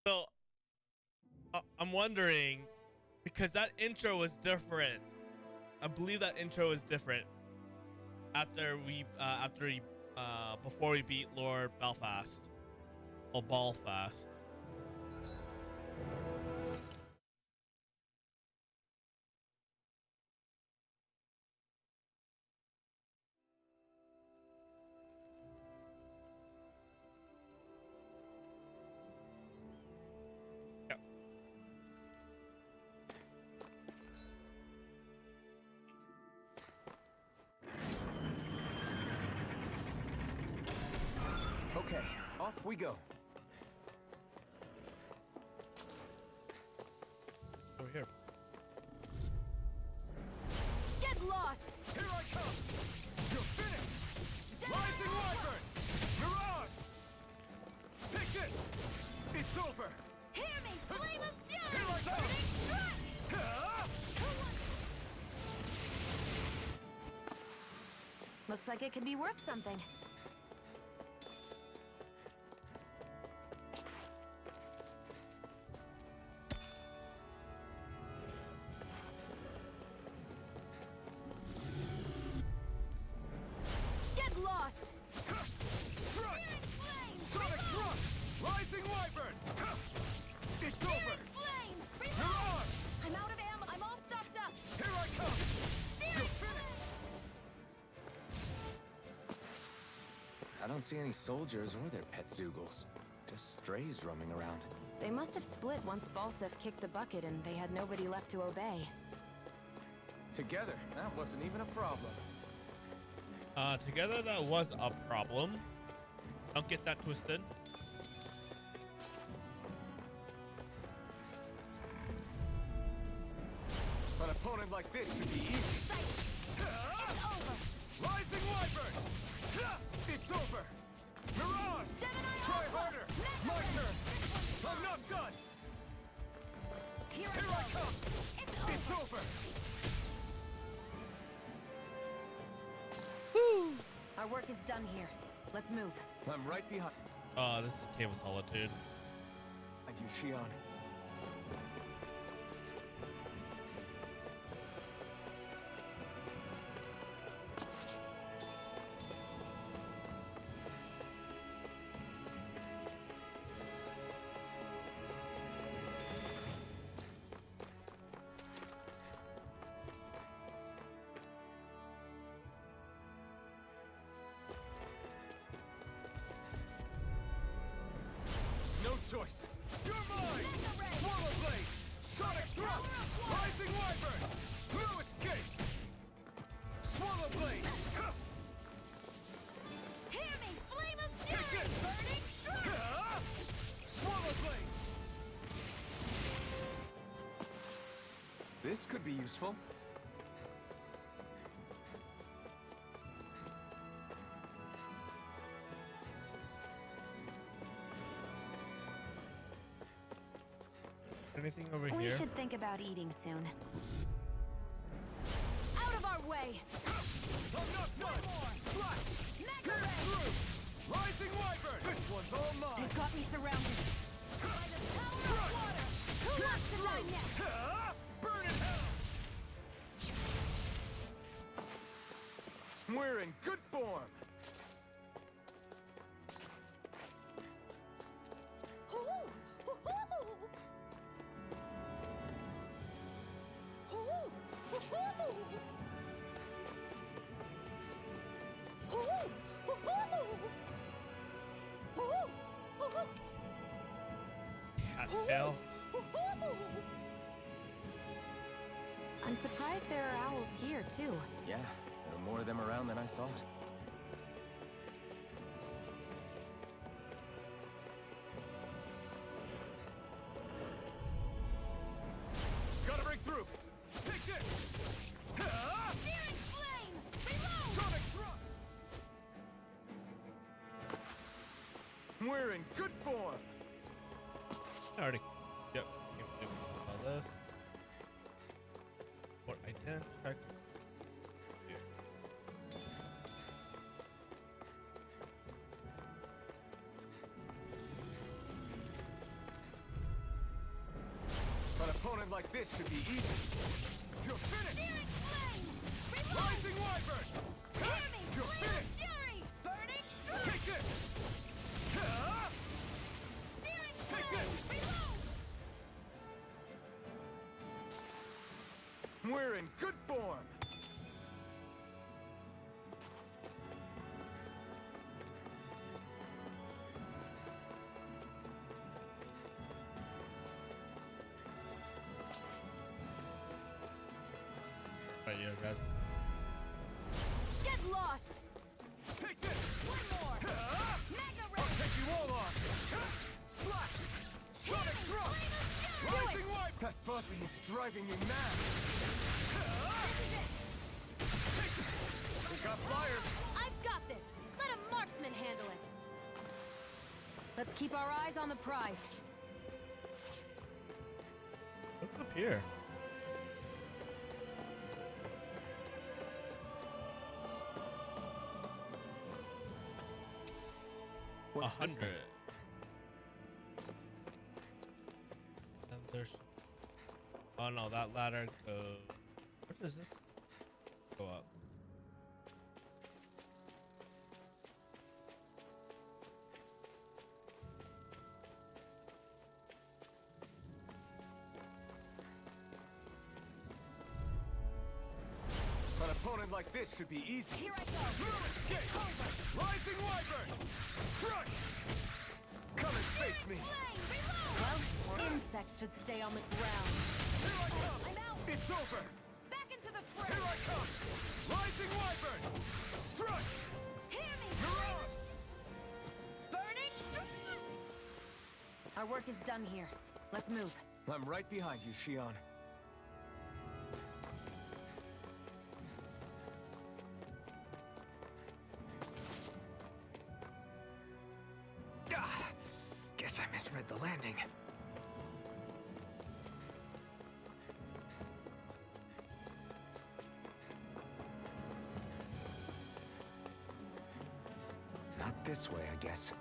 So I'm wondering, because that intro was different. I believe that intro is different before we beat Lord Belfast or Balfast. Yep. Okay, off we go. Over here. Get lost! Here I come! You're finished! Rising Wyvern! Mirage! Take this! It's over! Hear me! Flame of fury! Here I come! Burning strike! Ah! Looks like it could be worth something. Get lost! Strike! Searing flame! Sonic Reload! Thrust! Rising Wyvern! It's over! Searing flame! Reload! Mirage! I'm out of ammo. I'm all stuffed up. Here I come! Searing flame! I don't see any soldiers or their pet Zoogles. Just strays roaming around. They must have split once Balsef kicked the bucket and they had nobody left to obey. Together, that wasn't even a problem. Together that was a problem. Don't get that twisted. An opponent like this should be easy. It's over! Rising Wyvern! It's over! Mirage! Gemini Try Alpha! harder! Mega My Ray! turn! I'm not done! Here Here I come! It's It's over! over! Our work is done here. Let's move. I'm right behind This is Cave of Solitude. you, Shion. No choice! You're mine! Mega Ray! Swallow Blade! Sonic Thrust! Rising Wyvern! No escape! Swallow Blade! Hear me! Flame of Take fury! it! Burning strike! Swallow Blade! This could be useful. Anything over We here? should think about eating soon. Out of our way! I'm not done! Slash! Mega Pierce Ray! through! Rising Wyvern! This one's all mine! They've got me surrounded. By the power of water! Who wants to die next? Burn in hell! We're in good form! Hell. I'm surprised there are owls here, too. Yeah, there are more of them around than I thought. Gotta break through! Take this! Searing flame! Reload! Sonic Thrust! We're in good form! Already. Yep. Give me all this. For item check. Here. like this should be easy. You're finished! Searing flame! Reload! Rising Wyvern! Hear me! You're Flame of finished! fury! Burning strike! Take this! Ah! Searing Take flame! Reload! We're in good form. Right, you guys. Get lost! Take this! One more! Ah! Mega I'll ray! take you all on! Slash! Sonic Flame thrust! of fury! Do Rising it! Wyvern! That buzzing is driving me mad. This is it! We got flyers. I've got this! Let a marksman handle it! Let's keep our eyes on the prize. What's up here? What's this 100. thing? And there's. Oh no, that ladder goes. Where does this go up? An opponent like this should be easy. Here I go! Escape! Rising Wyvern! Crush! Come and face me. Flame! Reload! Well, insects should stay on the ground. Here I come! I'm out! It's over! Back into the fray! Here I come! Rising Wyvern! Strike! Hear me! You're on! Burning strike! Our work is done here. Let's move. I'm right behind you, Shion. Ah, guess I misread the landing. Not this way, I guess.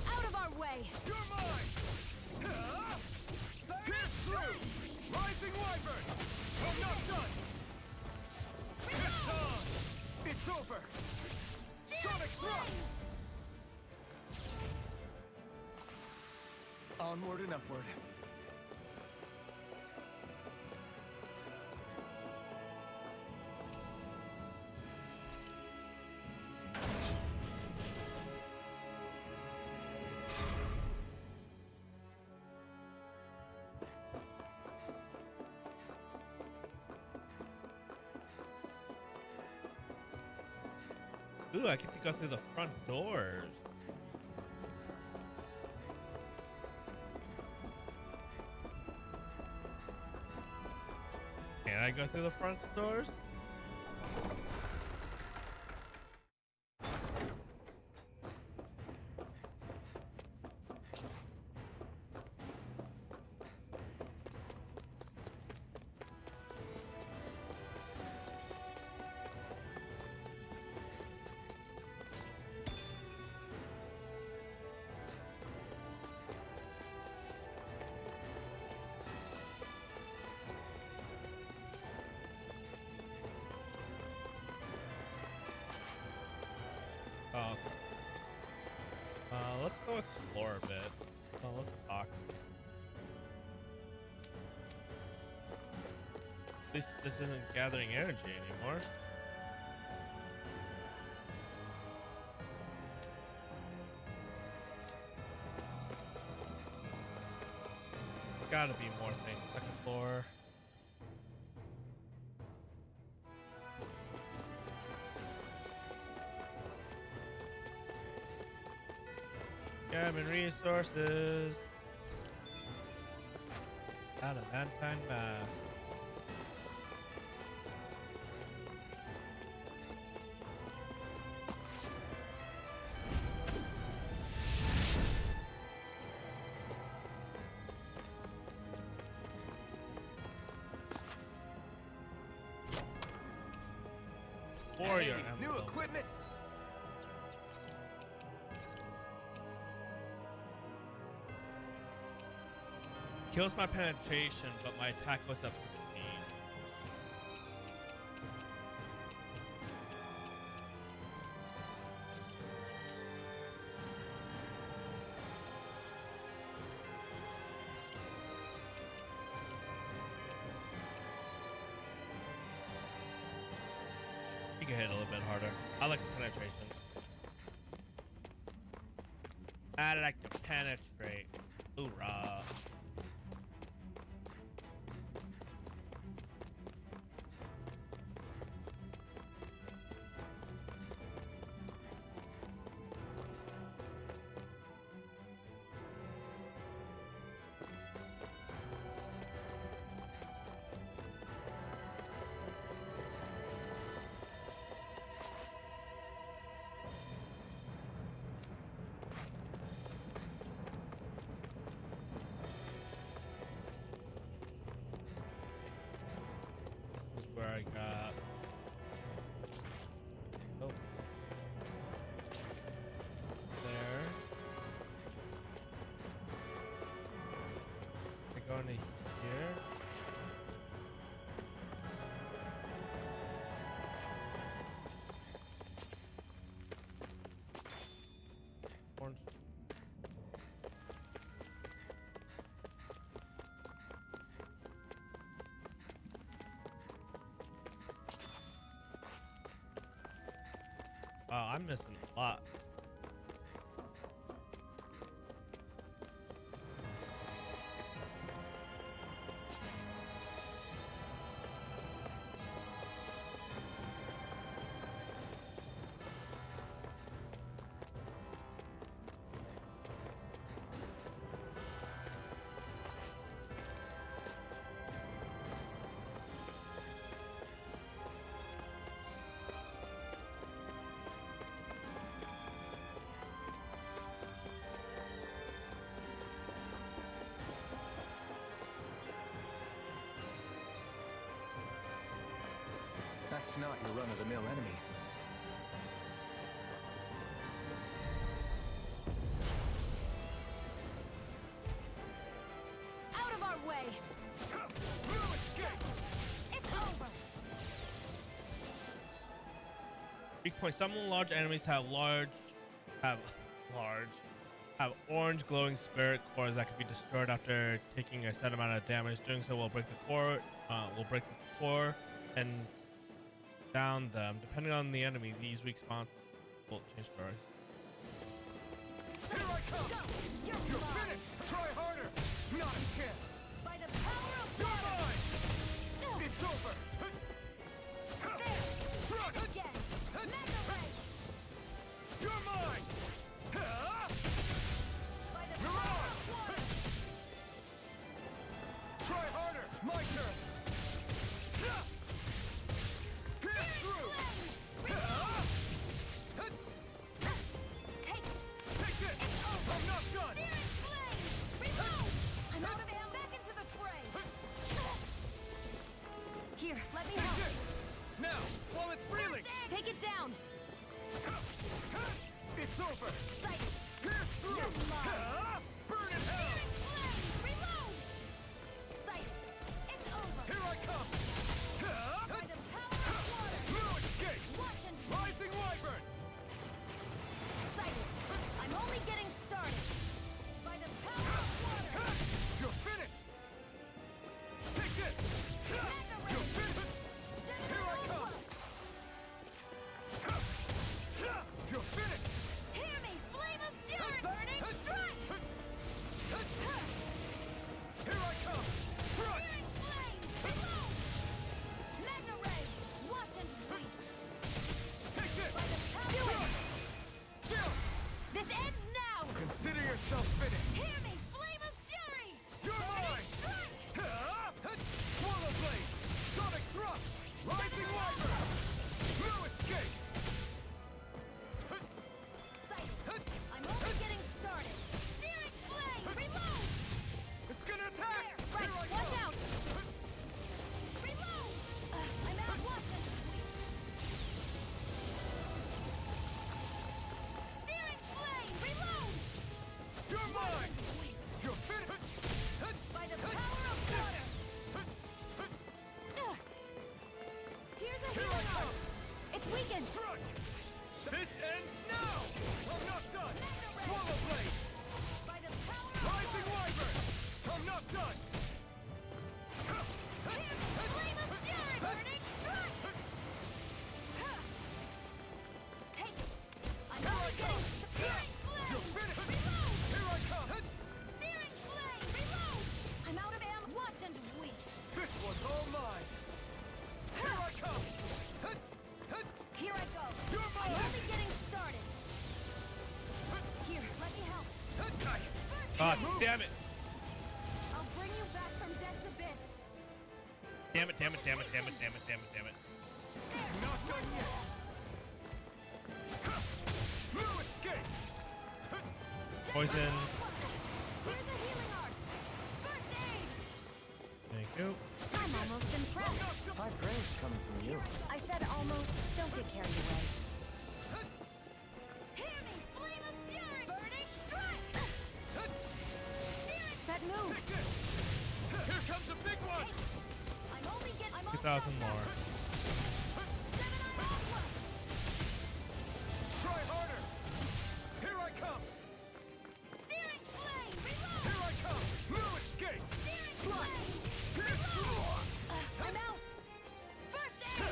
Out of our way! You're mine! Ah! Pierce through! Rising Wyvern! I'm not done! It's on! It's over! Sonic thrust! Onward and upward. Ooh, I get to go through the front doors. Can I go through the front doors? Oh. Let's go explore a bit. Oh, let's talk. At least this isn't gathering energy anymore. Gotta be more things. Second floor. Cabin resources. Out of Antine map. for your Hey, new emblem. equipment. Kills my penetration, but my attack goes up 16. You can hit a little bit harder. I like the penetration. I like to penetrate. Hoorah. This is where I got. Oh. There. I go into here. Orange. Wow, I'm missing a lot. That's not your run-of-the-mill enemy. Out of our way! No escape! It's over! Weak point. Some large enemies have orange glowing spirit cores that can be destroyed after taking a set amount of damage. Doing so will break the core. And down them. Depending on the enemy, these weak spots will change priority. Here I come! Go! You're You're mine! finished! Try harder! Not a chance! By the power of You're water! mine! No. It's over! There! Strike again! Mega Ray! You're mine! By the You're power on! of water! Try harder! My turn! Pierce through! Take it! Take this! I'm not done! Searing flame! Reload! I'm out of ammo. Back into the fray! Here, let me Take help! this! Now, while it's reeling! Take it down! It's over! Sight it! Pierce through! You're mine. Burn in hell! Searing flame! Reload! Sight it! It's over! Here I come! By the power of water! No escape! Watch and Rising Wyvern! sight it! I'm only getting started! By the power of water! You're finished! Take this! Mega Ray! You're finished! Here I come! You're finished! Hear me! Flame of fury! Burning strike! Here I come! Crush! Searing flame! Reload! Mega Ray! Watch and bleed! Take this! By the power of... Chill! This ends now! Consider yourself finished! Hear me! Flame of fury! You're mine! Strike! Swallow Blade! Sonic Thrust! Rising Wyvern! No escape! Sight it! I'm only getting started! Searing flame! Reload! It's gonna attack! There! Right! Here I Watch come! out! Reload! I'm out! Watch and bleed! weakened. Strike! This ends now! I'm not done! Swallow blade! By the power of Rising water. wyvern! I'm not done! Flame of fury! Burning strike! Take it! I'm Here I only come! getting searing flame! You're finished! Reload! Here I come! Searing flame! Reload! I'm out of ammo. Watch and weep. This one's all mine! Here I come! Here I go. You're I'm mine! only getting started. Here, let me help. First, Ah, damn it. I'll bring you back from death's abyss. Damn it, damn it, damn it, damn it, damn it, damn it, damn it. Not done yet! No escape! Poison. Here's a healing art. First aid. Thank you. I'm almost impressed. High praise coming from you. I said almost. Don't get carried away. Hear me, flame of fury! Burning strike! Searing. That move. Take this! Here comes a big one! I'm only getting. I'm 2,000 more. Gemini Aqua. Try harder! Here I come! Searing flame. Reload. Here I come! No escape! Searing flame. I'm out. First aid.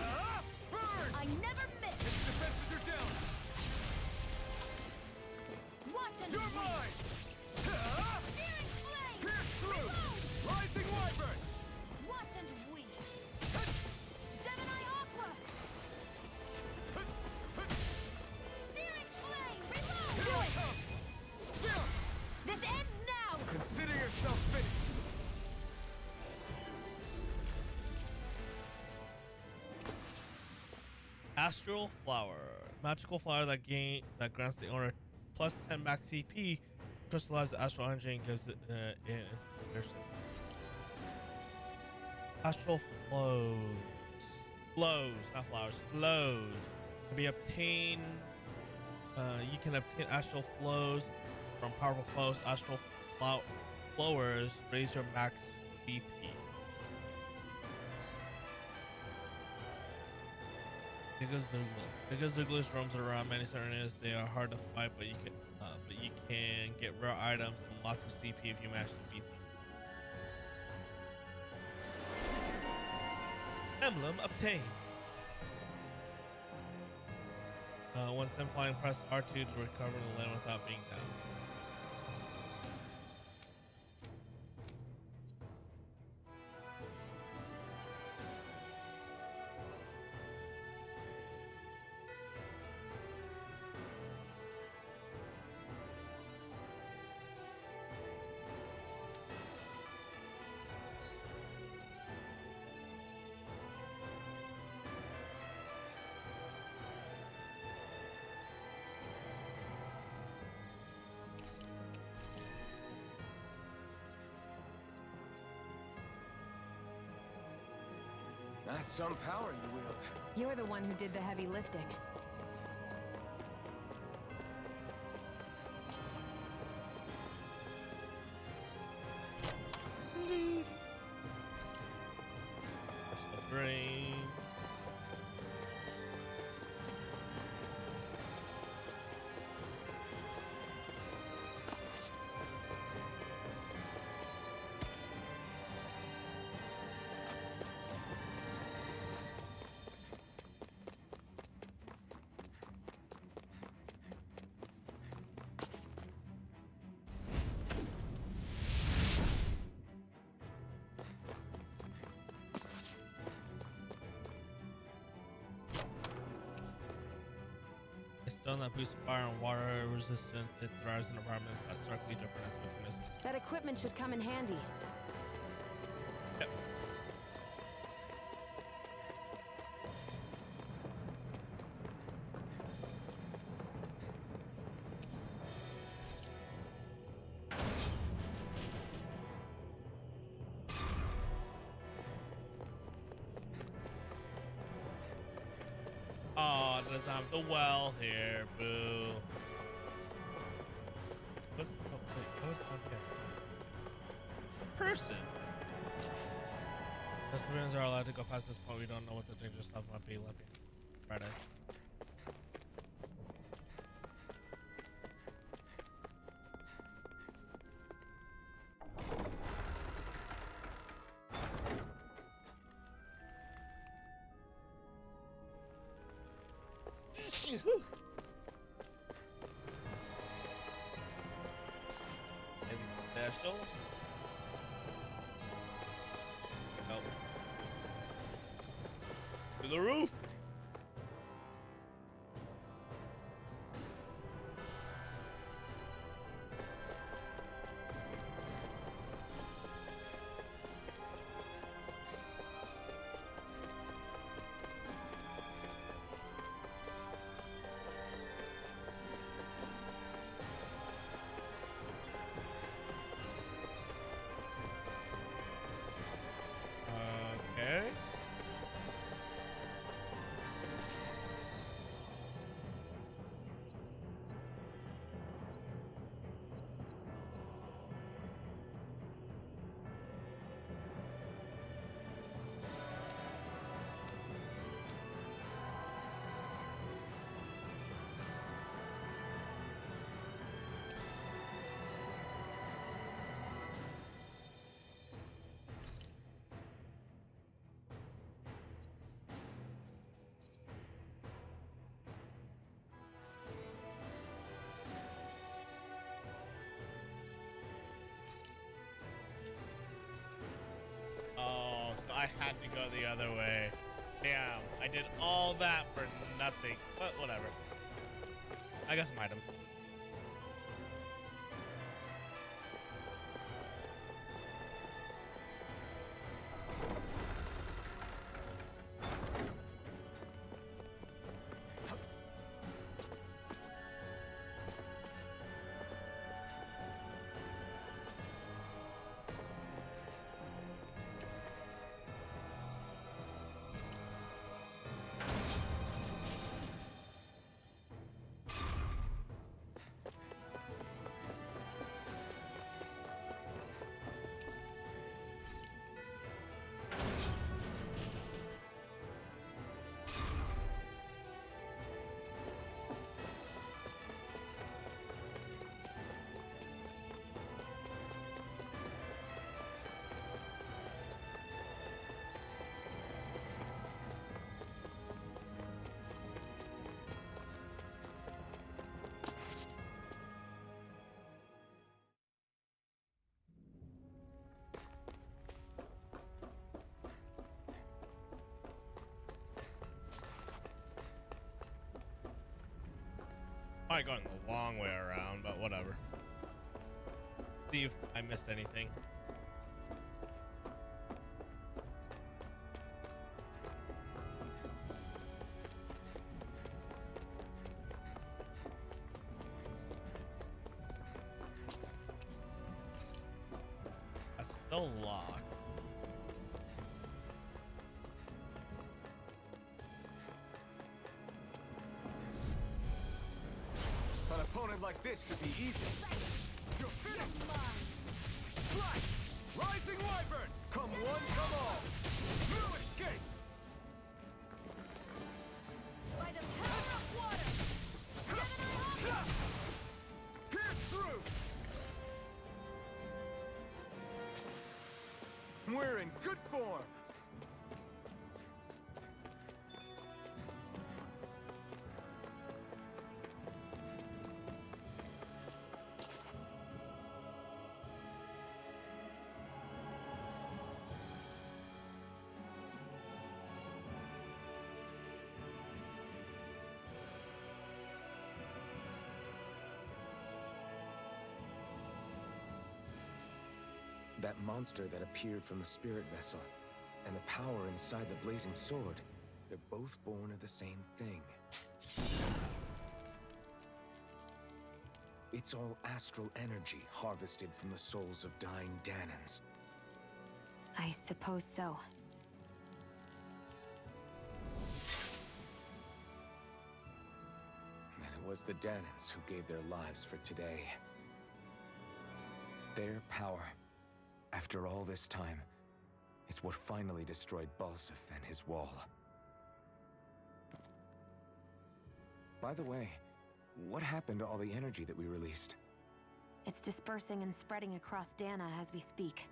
Burn! I never miss. Defenses are down! Watch and You're weep. mine! Searing flame. Pierce through! Reload. Rising wyvern! Watch and weep. Gemini Aqua. Searing flame. Reload. Here Do I it. come! Jump! This ends now. Consider yourself finished! Astral Flower. Magical flower that grants the owner plus 10 max CP. Crystallizes astral energy and gives it Astral flows. Flows, not flowers. Flows. Can be obtained. You can obtain astral flows from powerful foes. Astral flowers raise your max CP. Because Zooglus roams around many certain areas, they are hard to fight, but you can get rare items and lots of CP if you manage to beat them. Emblem obtained. Once I'm flying, press R2 to recover the land without being down. That's some power you wield. You're the one who did the heavy lifting. Brain. A stone that boosts fire and water resistance. It thrives in environments that starkly different as weakness. That equipment should come in handy. Yep. Oh, it doesn't have the well here, boo. What's okay? Person. Custodians are allowed to go past this point. We don't know what the dangerous stuff might be lurking. Try to. Anything special? Nope. To the roof. Okay. Oh, so I had to go the other way. Damn, I did all that for nothing. But whatever. I got some items. Probably going the long way around, but whatever. See if I missed anything. That's still locked. An opponent like this should be easy. You're finished! Flash! Rising Wyvern! Come one, come all! You escape! By the power of water! Pierce through! We're in good form! That monster that appeared from the spirit vessel, and the power inside the blazing sword, they're both born of the same thing. It's all astral energy harvested from the souls of dying Danans. I suppose so. And it was the Danans who gave their lives for today. Their power, after all this time, is what finally destroyed Balsif and his wall. By the way, what happened to all the energy that we released? It's dispersing and spreading across Dana as we speak,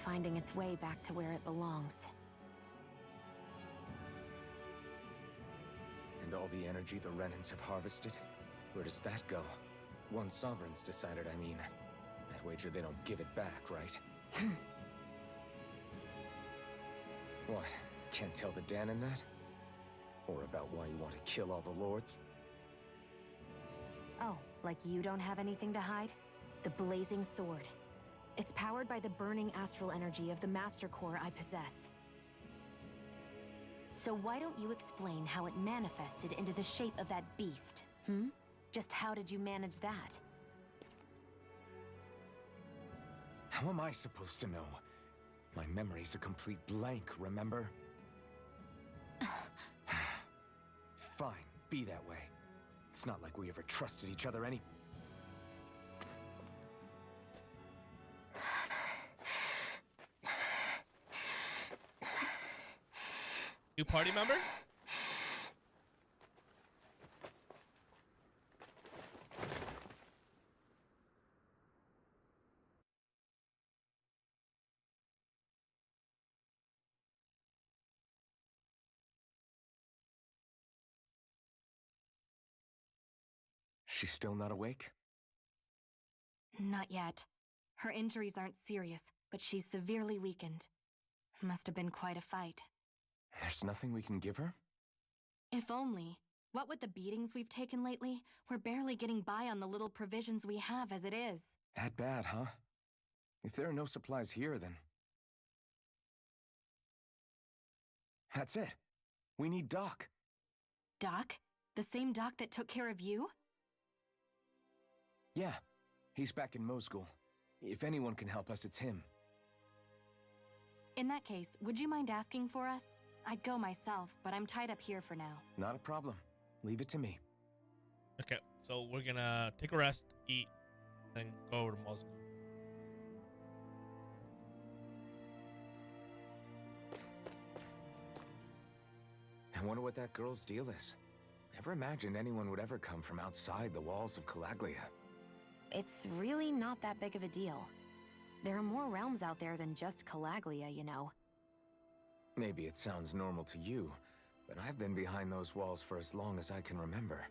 finding its way back to where it belongs. And all the energy the Renans have harvested? Where does that go? Once Sovereign's decided, I mean. I wager they don't give it back, right? What? Can't tell the Danon that? Or about why you want to kill all the lords? Oh, like you don't have anything to hide? The Blazing Sword. It's powered by the burning astral energy of the Master Core I possess. So why don't you explain how it manifested into the shape of that beast, hmm? Just how did you manage that? How am I supposed to know? My memory's a complete blank, remember? Fine, be that way. It's not like we ever trusted each other any... New party member? She's still not awake? Not yet. Her injuries aren't serious, but she's severely weakened. Must have been quite a fight. There's nothing we can give her? If only. What with the beatings we've taken lately, we're barely getting by on the little provisions we have as it is. That bad, huh? If there are no supplies here, then... That's it. We need Doc. Doc? The same Doc that took care of you? Yeah, he's back in Mosgul. If anyone can help us, it's him. In that case, would you mind asking for us? I'd go myself, but I'm tied up here for now. Not a problem. Leave it to me. Okay, so we're gonna take a rest, eat, then go over to Moscow. I wonder what that girl's deal is. Never imagined anyone would ever come from outside the walls of Calaglia. It's really not that big of a deal. There are more realms out there than just Calaglia, you know. Maybe it sounds normal to you, but I've been behind those walls for as long as I can remember.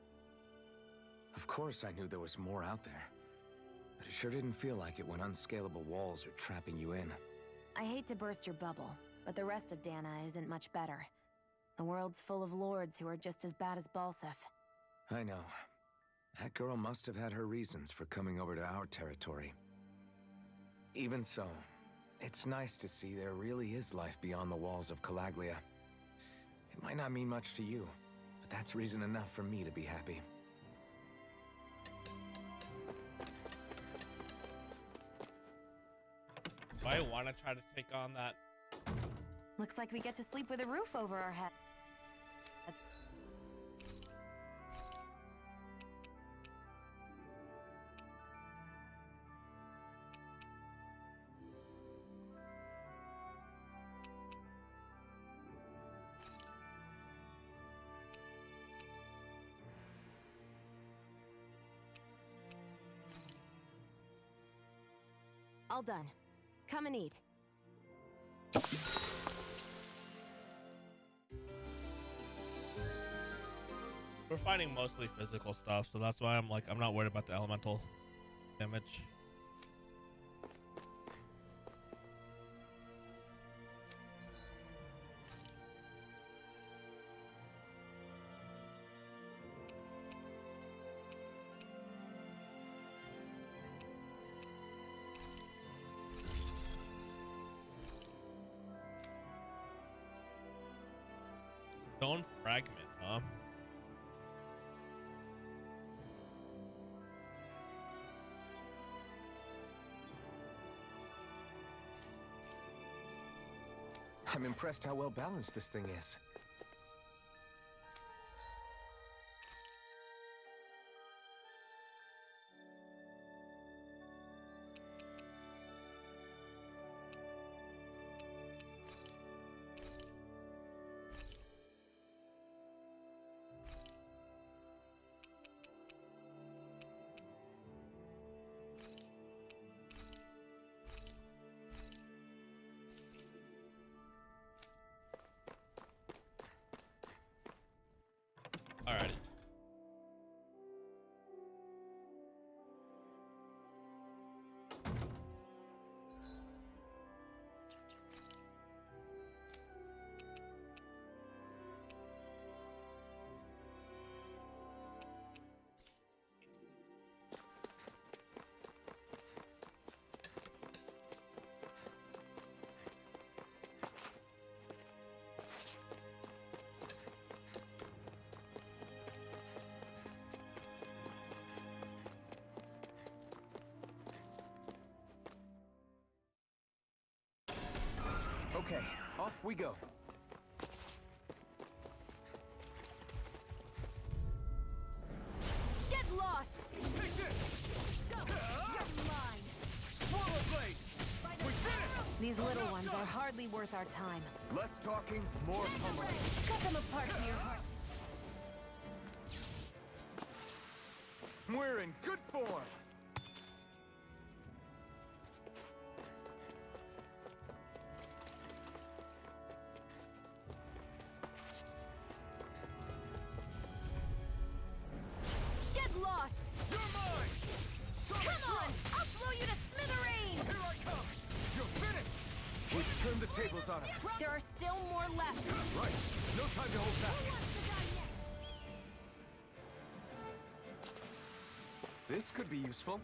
Of course I knew there was more out there, but it sure didn't feel like it when unscalable walls are trapping you in. I hate to burst your bubble, but the rest of Dana isn't much better. The world's full of lords who are just as bad as Balseph. I know. That girl must have had her reasons for coming over to our territory. Even so, it's nice to see there really is life beyond the walls of Calaglia. It might not mean much to you, but that's reason enough for me to be happy. I want to try to take on that. Looks like we get to sleep with a roof over our head. All done. Come and eat. We're fighting mostly physical stuff, so that's why I'm not worried about the elemental damage. Stone fragment, huh? I'm impressed how well balanced this thing is. Alrighty. Okay, off we go. Get lost! Take this! Go! You're mine! Swallow blade! By the We did it! power These little ones are hardly worth our time. Less talking, more of Mega pummeling. Ray! Cut them apart from your heart! We're in good form! Get lost! You're mine! Sonic Come on! thrust! I'll blow you to smithereens! Here I come! You're finished! We've turned the tables on him. There are still more left. Right. No time to hold Who back. wants to die next? This could be useful.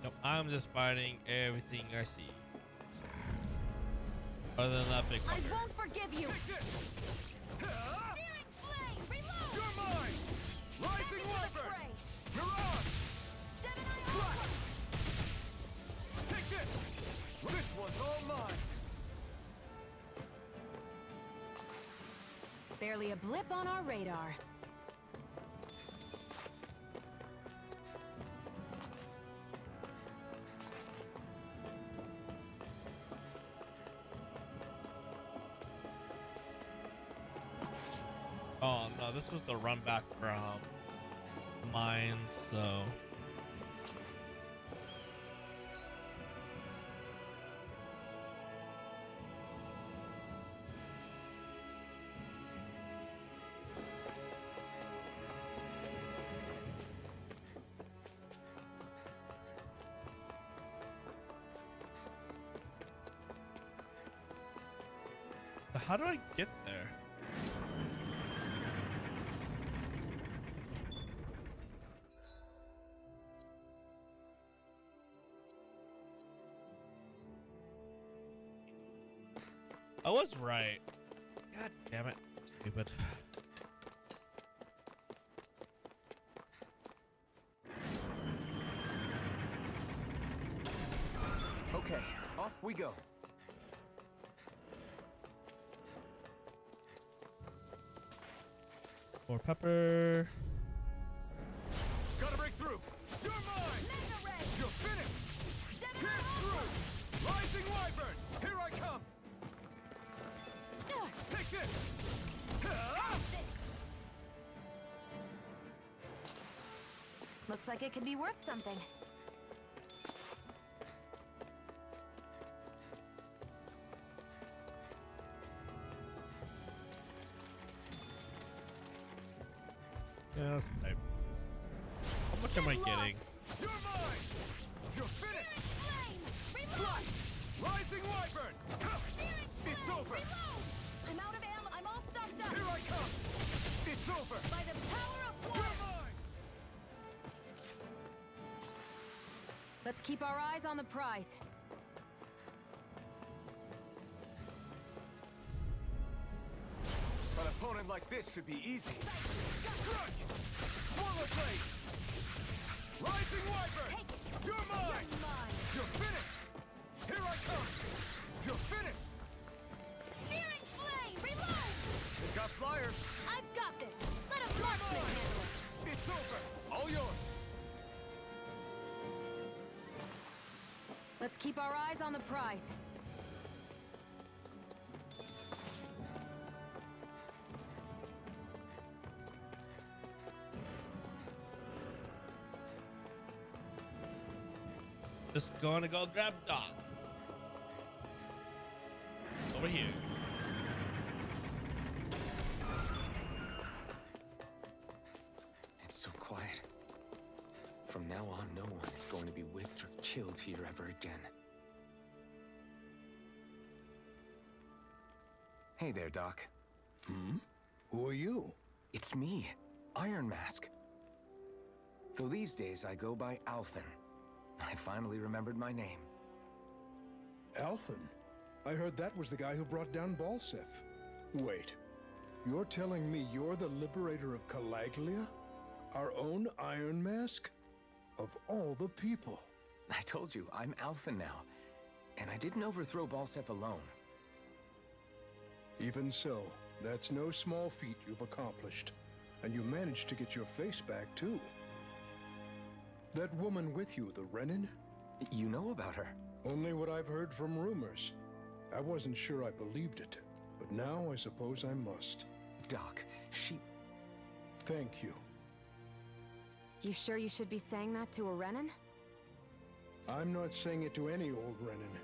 Nope, I'm just fighting everything I see. Other than that big I fucker. won't forgive you! Take this! Ah! Searing flame! Reload! You're mine! Back Rising into the Wyvern! fray! You're on! Gemini Fly! Alpha! Take this! This one's all mine! Barely a blip on our radar. Oh no, this was the run back from mine, so how do I get there? I was right. God damn it. Stupid. Okay, off we go. More pepper. Gotta break through! You're mine! Mega Ray! You're finished! Gemini Pierce Alpha! through! Rising Wyvern! Here I come! Take this! Ah! Looks like it could be worth something. Yeah, that's fine. How much am I Get getting? lost. You're mine! You're Searing finished! flame! Reload! Rising Wyvern! Searing It's flame! over! Reload! I'm out of ammo. I'm all stuffed up. Here I come! It's over! By the power of You're water! mine! Let's keep our eyes on the prize. An opponent like this should be easy. Crunch! Swallow blade! Rising Wyvern! Take it! You're mine! You're mine! You're finished! Here I come! You're finished! Searing flame! Reload! They've got flyers! I've got this! Let a marksman handle it! It's over! All yours! Let's keep our eyes on the prize. Just gonna go grab Doc. Over here. It's so quiet. From now on, no one is going to be whipped or killed here ever again. Hey there, Doc. Who are you? It's me, Iron Mask. Though these days I go by Alphen. I finally remembered my name. Alphen? I heard that was the guy who brought down Balseph. Wait, you're telling me you're the liberator of Calaglia? Our own Iron Mask? Of all the people. I told you, I'm Alphen now. And I didn't overthrow Balseph alone. Even so, that's no small feat you've accomplished. And you managed to get your face back, too. That woman with you, the Renin? You know about her? Only what I've heard from rumors. I wasn't sure I believed it, but now I suppose I must. Doc, she... Thank you. You sure you should be saying that to a Renin? I'm not saying it to any old Renin.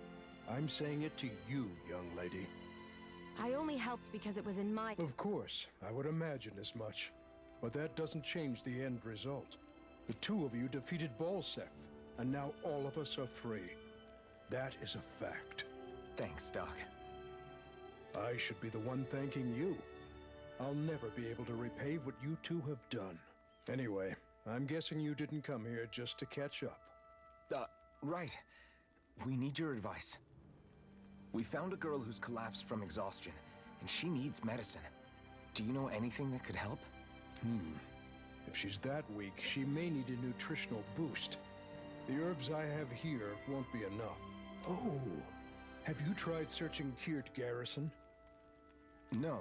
I'm saying it to you, young lady. I only helped because it was in my... Of course, I would imagine as much. But that doesn't change the end result. The two of you defeated Balseph, and now all of us are free. That is a fact. Thanks, Doc. I should be the one thanking you. I'll never be able to repay what you two have done. Anyway, I'm guessing you didn't come here just to catch up. Right. We need your advice. We found a girl who's collapsed from exhaustion, and she needs medicine. Do you know anything that could help? If she's that weak, she may need a nutritional boost. The herbs I have here won't be enough. Oh, have you tried searching Kirt Garrison? No.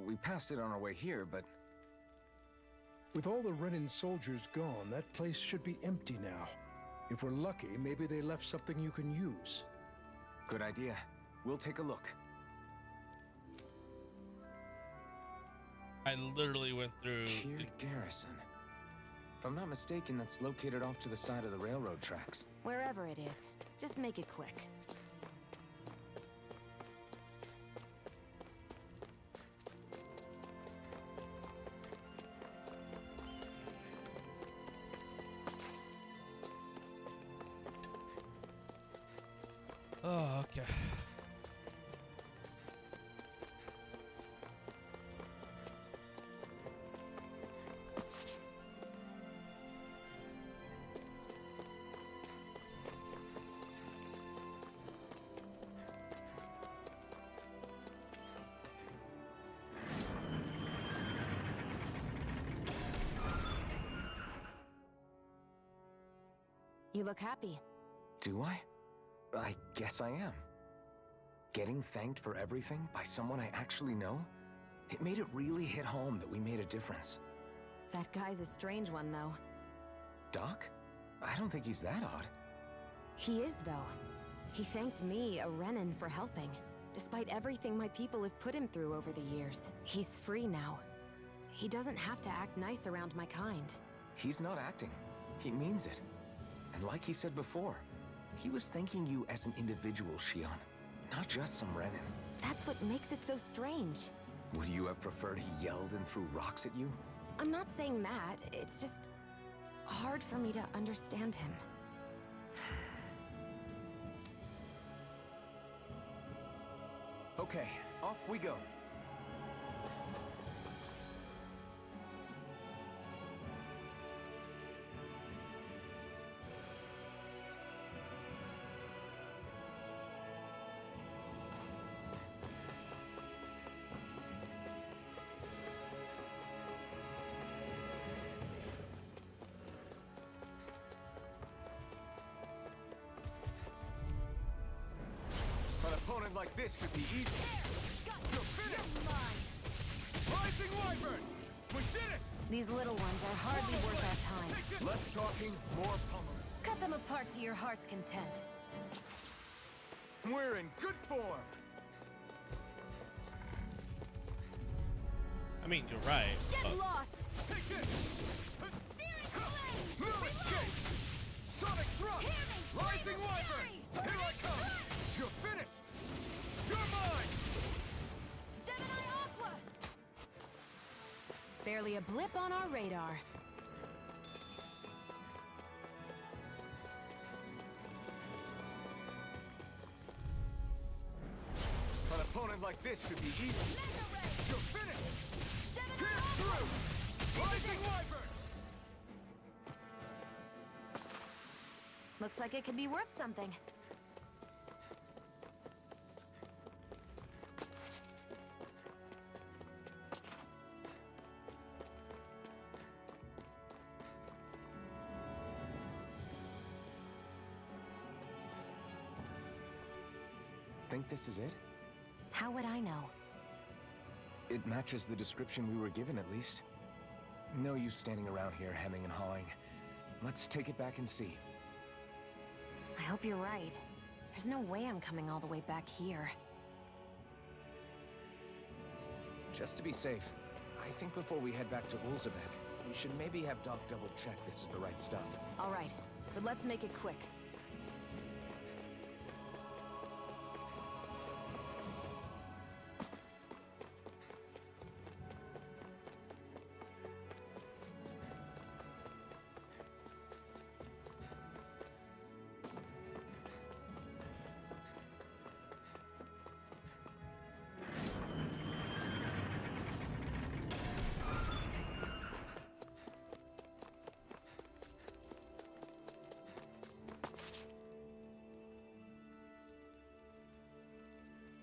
We passed it on our way here, but... With all the Renin soldiers gone, that place should be empty now. If we're lucky, maybe they left something you can use. Good idea. We'll take a look. I literally went through. Kirt Garrison. If I'm not mistaken, that's located off to the side of the railroad tracks. Wherever it is, just make it quick. Oh, okay. You look happy. Do I? I guess I am. Getting thanked for everything by someone I actually know? It made it really hit home that we made a difference. That guy's a strange one, though. Doc? I don't think he's that odd. He is, though. He thanked me, a Renin, for helping. Despite everything my people have put him through over the years. He's free now. He doesn't have to act nice around my kind. He's not acting. He means it. And like he said before, he was thanking you as an individual, Xion, not just some Renin. That's what makes it so strange. Would you have preferred he yelled and threw rocks at you? I'm not saying that. It's just hard for me to understand him. Okay, off we go. An opponent like this should be easy. You're finished! Rising Wyvern! We did it! These little ones are hardly worth our time. Less talking, more pummeling. Cut them apart to your heart's content. We're in good form. I mean, you're right. Get But lost! Take this! Searing flame! Move it, Kate! Sonic thrust! Hear me! Rising Rising Wyvern! Here I come! You're finished! You're mine! Gemini Aqua! Barely a blip on our radar. An opponent like this should be easy. Mega Ray! You're finished! Gemini Pierce Aqua! through! Rising Wyvern! Looks like it could be worth something. Think this is it? How would I know? It matches the description we were given, at least. No use standing around here hemming and hawing. Let's take it back and see. I hope you're right. There's no way I'm coming all the way back here. Just to be safe, I think before we head back to Ulzebek, we should maybe have Doc double-check this is the right stuff. All right, but let's make it quick.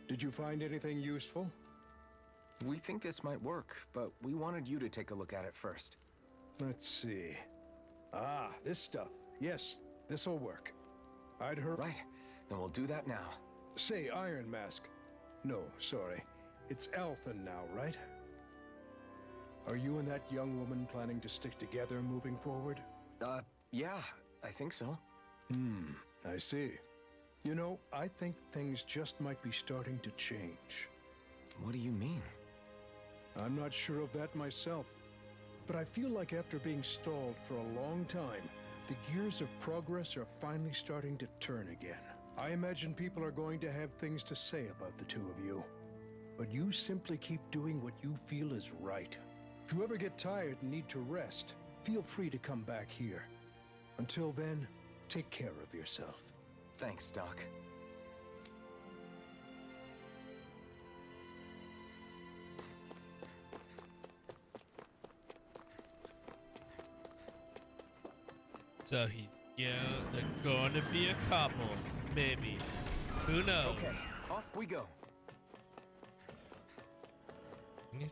Did you find anything useful? We think this might work, but we wanted you to take a look at it first. Let's see. Ah, this stuff. Yes, this'll work. I'd heard... Right, then we'll do that now. Say, Iron Mask. No, sorry. It's Alphen now, right? Are you and that young woman planning to stick together moving forward? Yeah, I think so. I see. You know, I think things just might be starting to change. What do you mean? I'm not sure of that myself, but I feel like after being stalled for a long time, the gears of progress are finally starting to turn again. I imagine people are going to have things to say about the two of you, but you simply keep doing what you feel is right. If you ever get tired and need to rest, feel free to come back here. Until then, take care of yourself. Thanks, Doc. So they're going to be a couple, maybe. Who knows? Okay, off we go. Anything?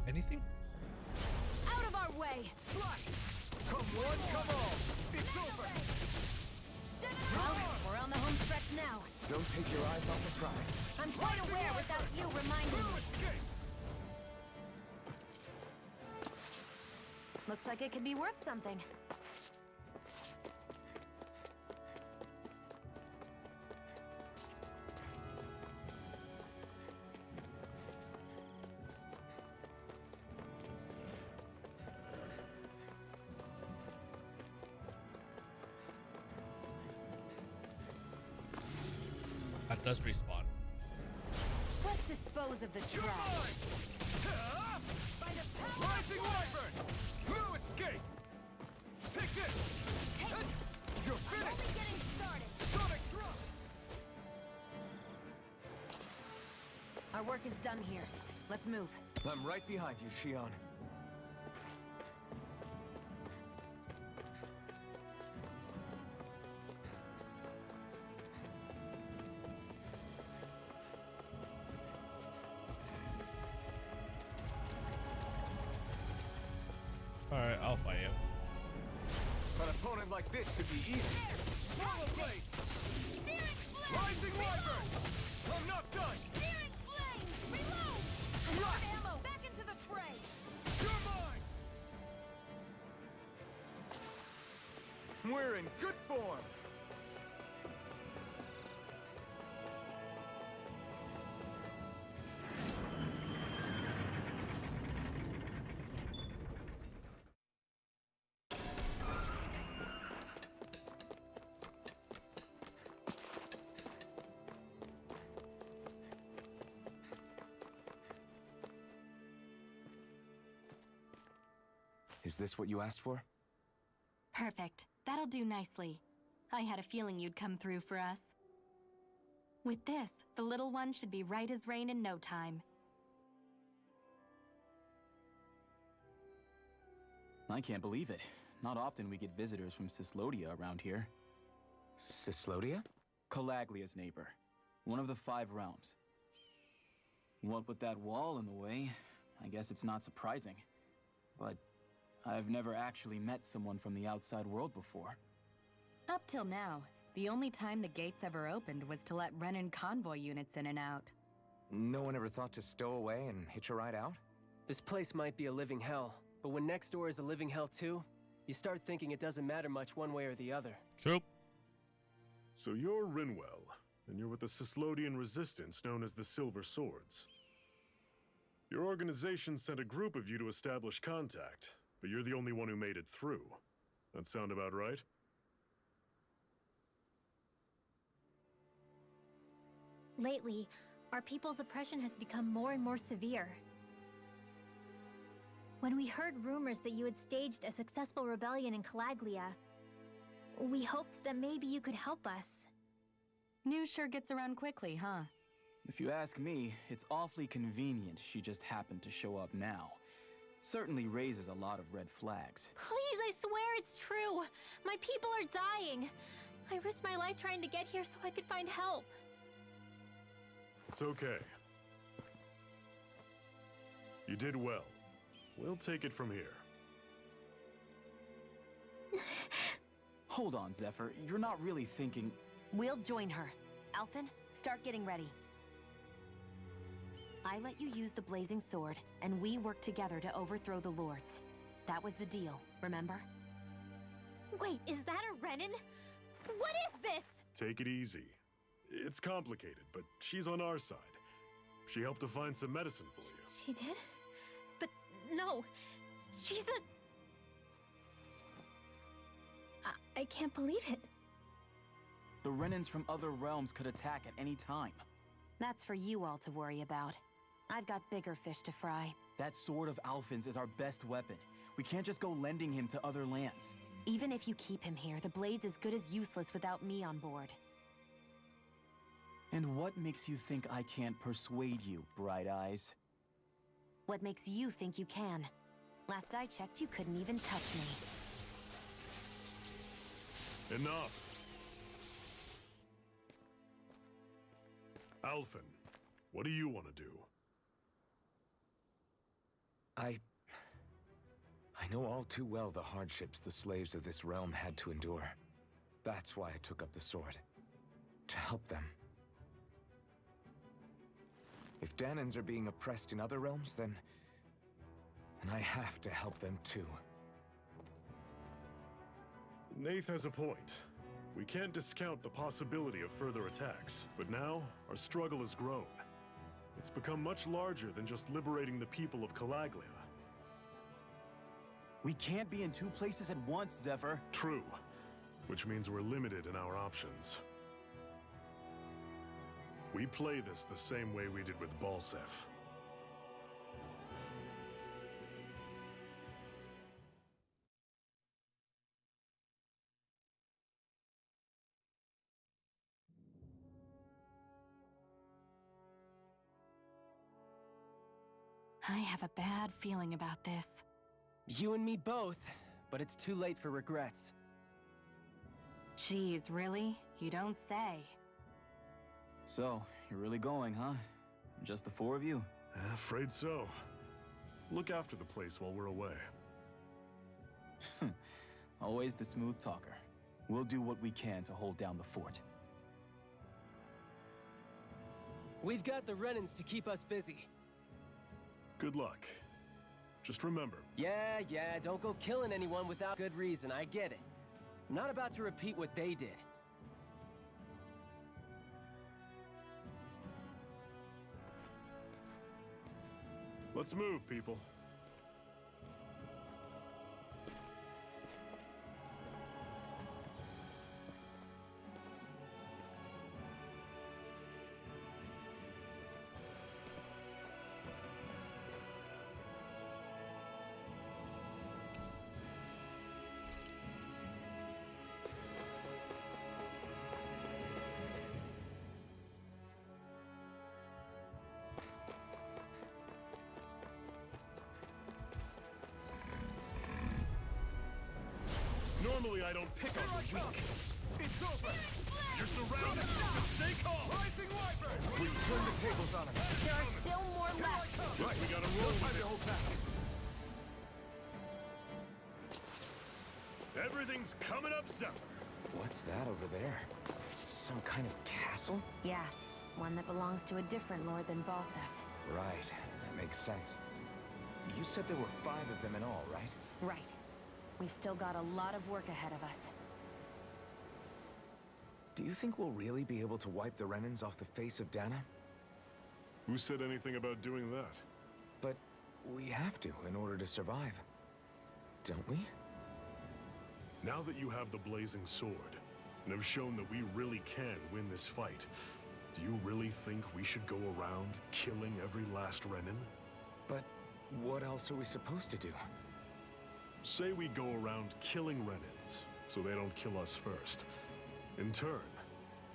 Anything? Out of our way! Come one, come all! It's over! Well, we're on the home stretch now. Don't take your eyes off the prize. I'm quite aware without you reminding Through me. escape! Looks like it could be worth something. That does respawn. Let's dispose of the You're trash. mine! By the power of Rising water. Wyvern! Through escape! Take this! Take it. You're I'm finished! only getting started. Sonic Drop! Our work is done here. Let's move. I'm right behind you, Shion. Alright, I'll fight you. An opponent like this should be easy. Swallow Blade! Searing flame! Rising Wyvern! I'm not done! Searing flame! Reload! I'm out of ammo. Back into the fray. You're mine! We're in good form! Is this what you asked for? Perfect. That'll do nicely. I had a feeling you'd come through for us. With this, the little one should be right as rain in no time. I can't believe it. Not often we get visitors from Cyslodia around here. Cyslodia? Calaglia's neighbor. One of the 5 realms. What with that wall in the way, I guess it's not surprising. But I've never actually met someone from the outside world before. Up till now, the only time the gates ever opened was to let Renan convoy units in and out. No one ever thought to stow away and hitch a ride out? This place might be a living hell, but when next door is a living hell too, you start thinking it doesn't matter much one way or the other. True. So you're Rinwell, and you're with the Cyslodian resistance known as the Silver Swords. Your organization sent a group of you to establish contact, but you're the only one who made it through. That sound about right? Lately, our people's oppression has become more and more severe. When we heard rumors that you had staged a successful rebellion in Calaglia, we hoped that maybe you could help us. News sure gets around quickly, huh? If you ask me, it's awfully convenient she just happened to show up now. Certainly raises a lot of red flags. Please, I swear it's true! My people are dying! I risked my life trying to get here so I could find help. It's okay. You did well. We'll take it from here. Hold on, Zephyr. You're not really thinking... We'll join her. Alphen, start getting ready. I let you use the blazing sword, and we worked together to overthrow the lords. That was the deal, remember? Wait, is that a Renan? What is this? Take it easy. It's complicated, but she's on our side. She helped to find some medicine for you. She did? But no, she's a... I can't believe it. The Renans from other realms could attack at any time. That's for you all to worry about. I've got bigger fish to fry. That sword of Alphen's is our best weapon. We can't just go lending him to other lands. Even if you keep him here, the blade's as good as useless without me on board. And what makes you think I can't persuade you, Bright Eyes? What makes you think you can? Last I checked, you couldn't even touch me. Enough! Alphen, what do you want to do? I know all too well the hardships the slaves of this realm had to endure. That's why I took up the sword. To help them. If Dahnans are being oppressed in other realms, then I have to help them too. Nath has a point. We can't discount the possibility of further attacks, but now our struggle has grown. It's become much larger than just liberating the people of Calaglia. We can't be in 2 places at once, Zephyr. True, which means we're limited in our options. We play this the same way we did with Balseph. I have a bad feeling about this. You and me both, but it's too late for regrets. Jeez, really? You don't say. So, you're really going, huh? Just the 4 of you? Afraid so. Look after the place while we're away. Always the smooth talker. We'll do what we can to hold down the fort. We've got the Renans to keep us busy. Good luck. Just remember... Yeah, don't go killing anyone without good reason, I get it. I'm not about to repeat what they did. Let's move, people. Normally I don't pick on the weak. It's over! You're surrounded! Stay calm! Rising Wyvern! We turned the tables on him. There are still more left. Guess we gotta roll with it. Hold back. Everything's coming up, Zephyr. What's that over there? Some kind of castle? Yeah, one that belongs to a different lord than Balsef. Right, that makes sense. You said there were 5 of them in all, right? Right. We've still got a lot of work ahead of us. Do you think we'll really be able to wipe the Renans off the face of Dana? Who said anything about doing that? But we have to in order to survive. Don't we? Now that you have the Blazing Sword, and have shown that we really can win this fight, do you really think we should go around killing every last Renan? But what else are we supposed to do? Say we go around killing Renans, so they don't kill us first. In turn,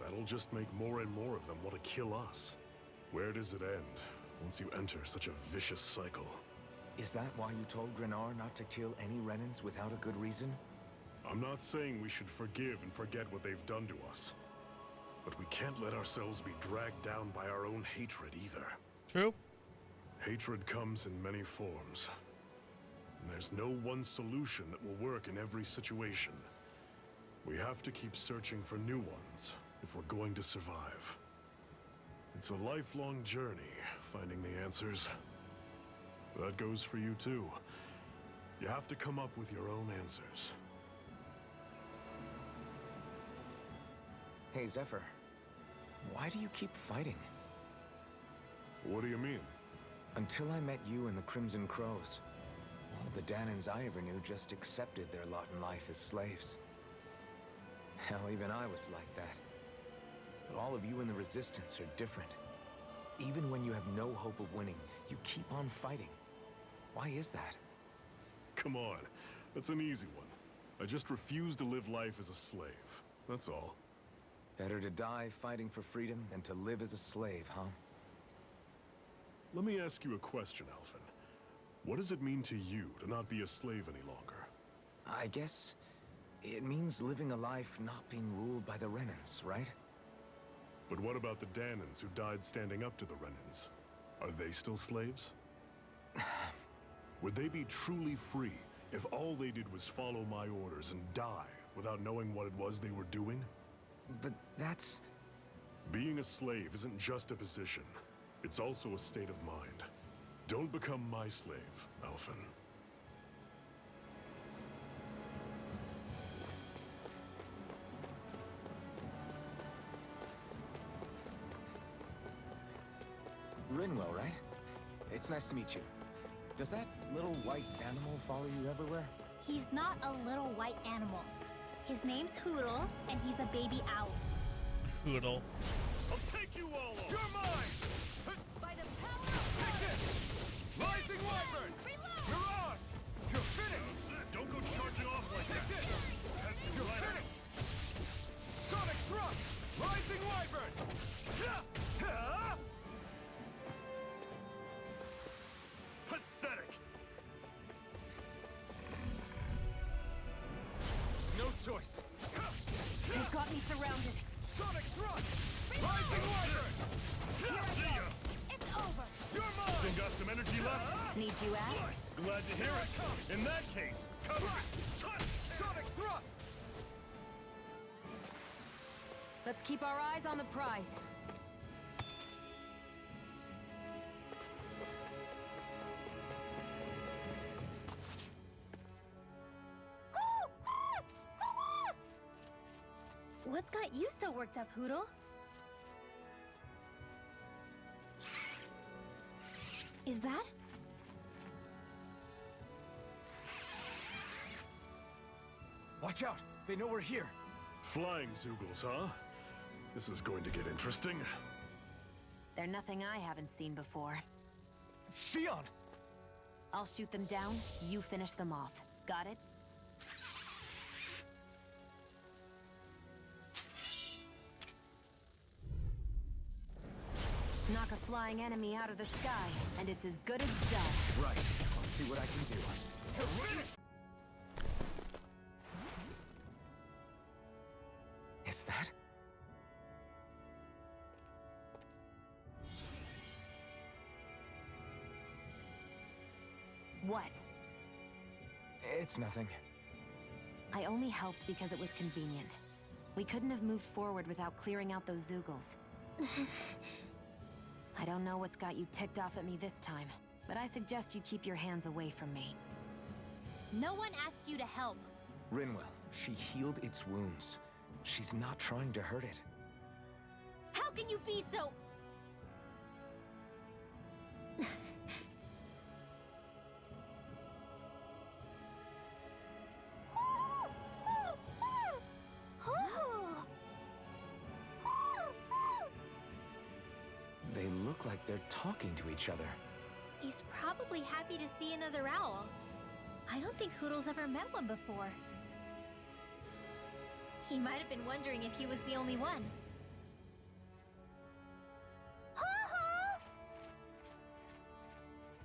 that'll just make more and more of them want to kill us. Where does it end, once you enter such a vicious cycle? Is that why you told Grenar not to kill any Renans without a good reason? I'm not saying we should forgive and forget what they've done to us. But we can't let ourselves be dragged down by our own hatred either. True. Hatred comes in many forms. There's no one solution that will work in every situation. We have to keep searching for new ones if we're going to survive. It's a lifelong journey, finding the answers. That goes for you too. You have to come up with your own answers. Hey, Zephyr. Why do you keep fighting? What do you mean? Until I met you and the Crimson Crows, all the Danans I ever knew just accepted their lot in life as slaves. Hell, even I was like that. But all of you in the Resistance are different. Even when you have no hope of winning, you keep on fighting. Why is that? Come on, that's an easy one. I just refuse to live life as a slave, that's all. Better to die fighting for freedom than to live as a slave, huh? Let me ask you a question, Alphen. What does it mean to you to not be a slave any longer? I guess it means living a life not being ruled by the Renans, right? But what about the Danans who died standing up to the Renans? Are they still slaves? Would they be truly free if all they did was follow my orders and die without knowing what it was they were doing? But that's... Being a slave isn't just a position. It's also a state of mind. Don't become my slave, Alphen. Rinwell, right? It's nice to meet you. Does that little white animal follow you everywhere? He's not a little white animal. His name's Hootle, and he's a baby owl. Poodle. I'll take you all on! You're mine! By the power of Take this! Rising Wyvern! Mirage! You're finished! Don't go charging off like Take that! this! You're finished! Sonic Thrust! Rising Wyvern! Pathetic! No choice! You've got me surrounded. Sonic Thrust! Rising Wyvern! See ya! It's over. You're mine! Still got some energy left? Need you at? Glad to hear it. In that case, cover me. Sonic Thrust! Let's keep our eyes on the prize. What's got you so worked up, Hootle? Is that? Watch out! They know we're here! Flying Zeugles, huh? This is going to get interesting. They're nothing I haven't seen before. Shionne! I'll shoot them down, you finish them off. Got it? Knock a flying enemy out of the sky, and it's as good as done. Right. I'll see what I can do. that? What? It's nothing. I only helped because it was convenient. We couldn't have moved forward without clearing out those Zeugles. I don't know what's got you ticked off at me this time, but I suggest you keep your hands away from me. No one asked you to help. Rinwell, she healed its wounds. She's not trying to hurt it. How can you be so... They look like they're talking to each other. He's probably happy to see another owl. I don't think Hoodle's ever met one before. He might have been wondering if he was the only one.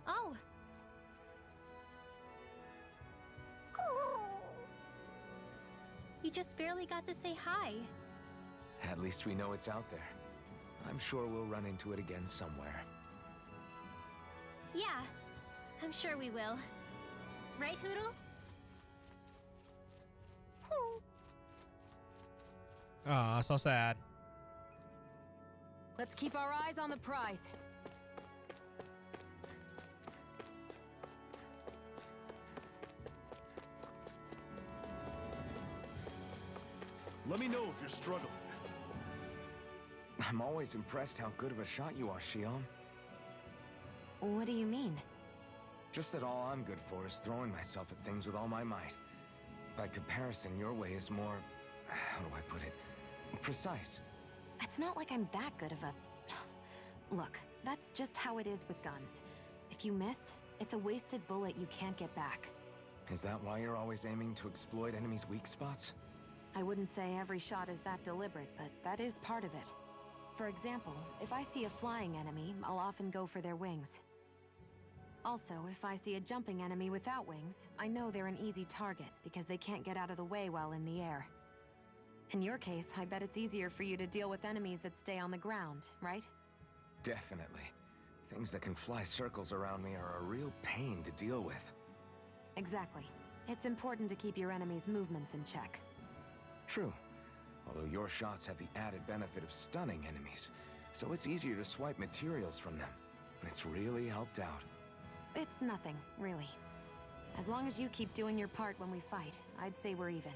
Oh. You just barely got to say hi. At least we know it's out there. I'm sure we'll run into it again somewhere. Yeah, I'm sure we will. Right, Hoodle? Aw, so sad. Let's keep our eyes on the prize. Let me know if you're struggling. I'm always impressed how good of a shot you are, Shion. What do you mean? Just that all I'm good for is throwing myself at things with all my might. By comparison, your way is more... how do I put it? Precise. It's not like I'm that good of a... Look, that's just how it is with guns. If you miss, it's a wasted bullet you can't get back. Is that why you're always aiming to exploit enemies' weak spots? I wouldn't say every shot is that deliberate, but that is part of it. For example, if I see a flying enemy, I'll often go for their wings. Also, if I see a jumping enemy without wings, I know they're an easy target because they can't get out of the way while in the air. In your case, I bet it's easier for you to deal with enemies that stay on the ground, right? Definitely. Things that can fly circles around me are a real pain to deal with. Exactly. It's important to keep your enemy's movements in check. True. Although your shots have the added benefit of stunning enemies, so it's easier to swipe materials from them. It's really helped out. It's nothing, really. As long as you keep doing your part when we fight, I'd say we're even.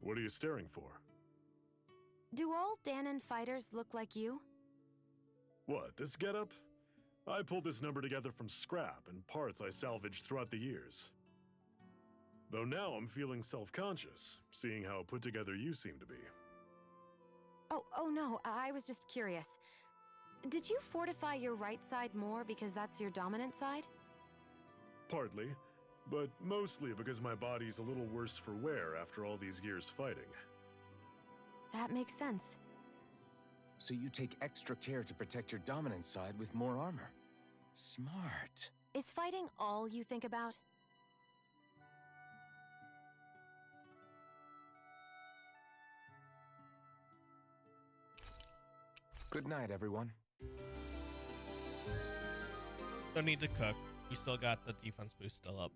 What are you staring for? Do all Dahnan fighters look like you? What, this getup? I pulled this number together from scrap and parts I salvaged throughout the years. Though now I'm feeling self-conscious, seeing how put together you seem to be. Oh no, I was just curious. Did you fortify your right side more because that's your dominant side? Partly, but mostly because my body's a little worse for wear after all these years fighting. That makes sense. So you take extra care to protect your dominant side with more armor. Smart. Is fighting all you think about? Good night, everyone. Don't need to cook. You still got the defense boost still up.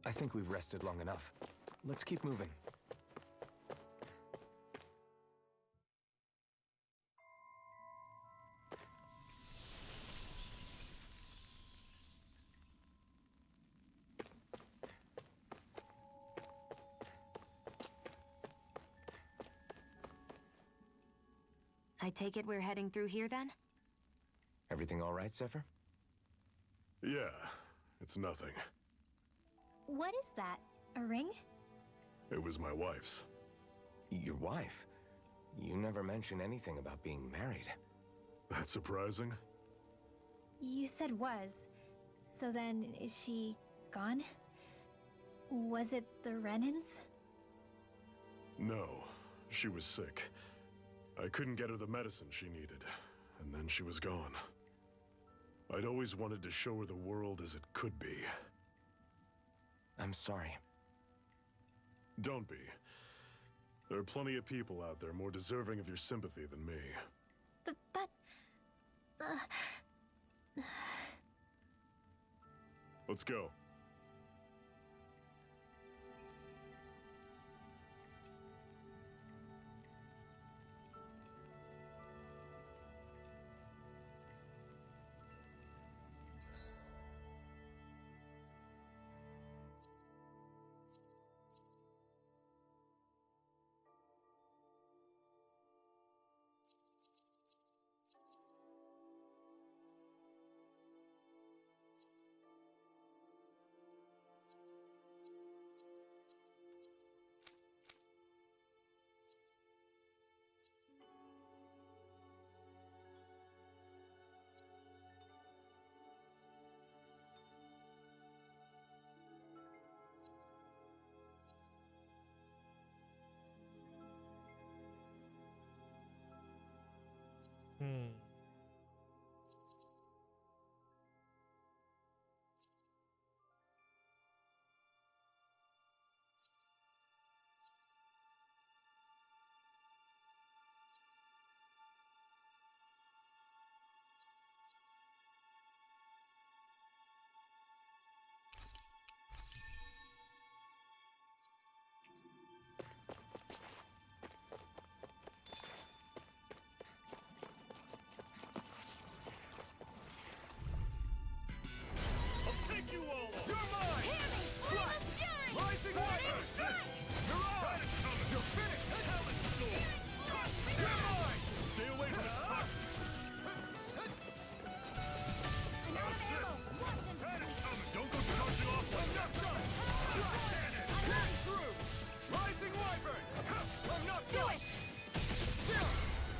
I think we've rested long enough. Let's keep moving. I take it we're heading through here then? Everything all right, Zephyr? Yeah, it's nothing. What is that? A ring? It was my wife's. Your wife? You never mentioned anything about being married. That's surprising? You said was. So then, is she gone? Was it the Renans? No, she was sick. I couldn't get her the medicine she needed, and then she was gone. I'd always wanted to show her the world as it could be. I'm sorry. Don't be. There are plenty of people out there more deserving of your sympathy than me. But... Let's go. Hmm. You all! You're mine! Slash! Rising Weapon! You're on! You're finished! Talent Sword! You're mine! Stay away from this toxin! Don't go charging off like that! Cannon! Cannon through! Rising Wyvern! I'm not done!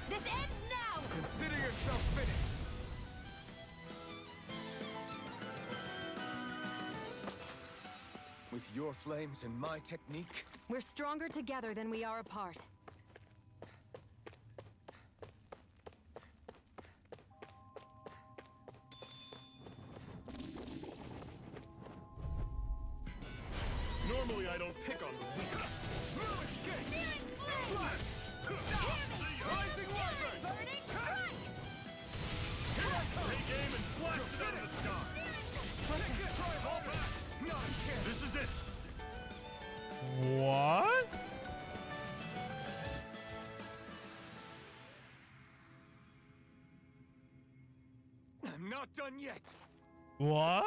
This ends now! Consider yourself finished! With your flames and my technique, We're stronger together than we are apart. Normally I don't pick on the weak. No escape! Rising Wyvern! Take aim and blast it out of the sky! Fall back! Not again! This is it! What? I'm not done yet. What?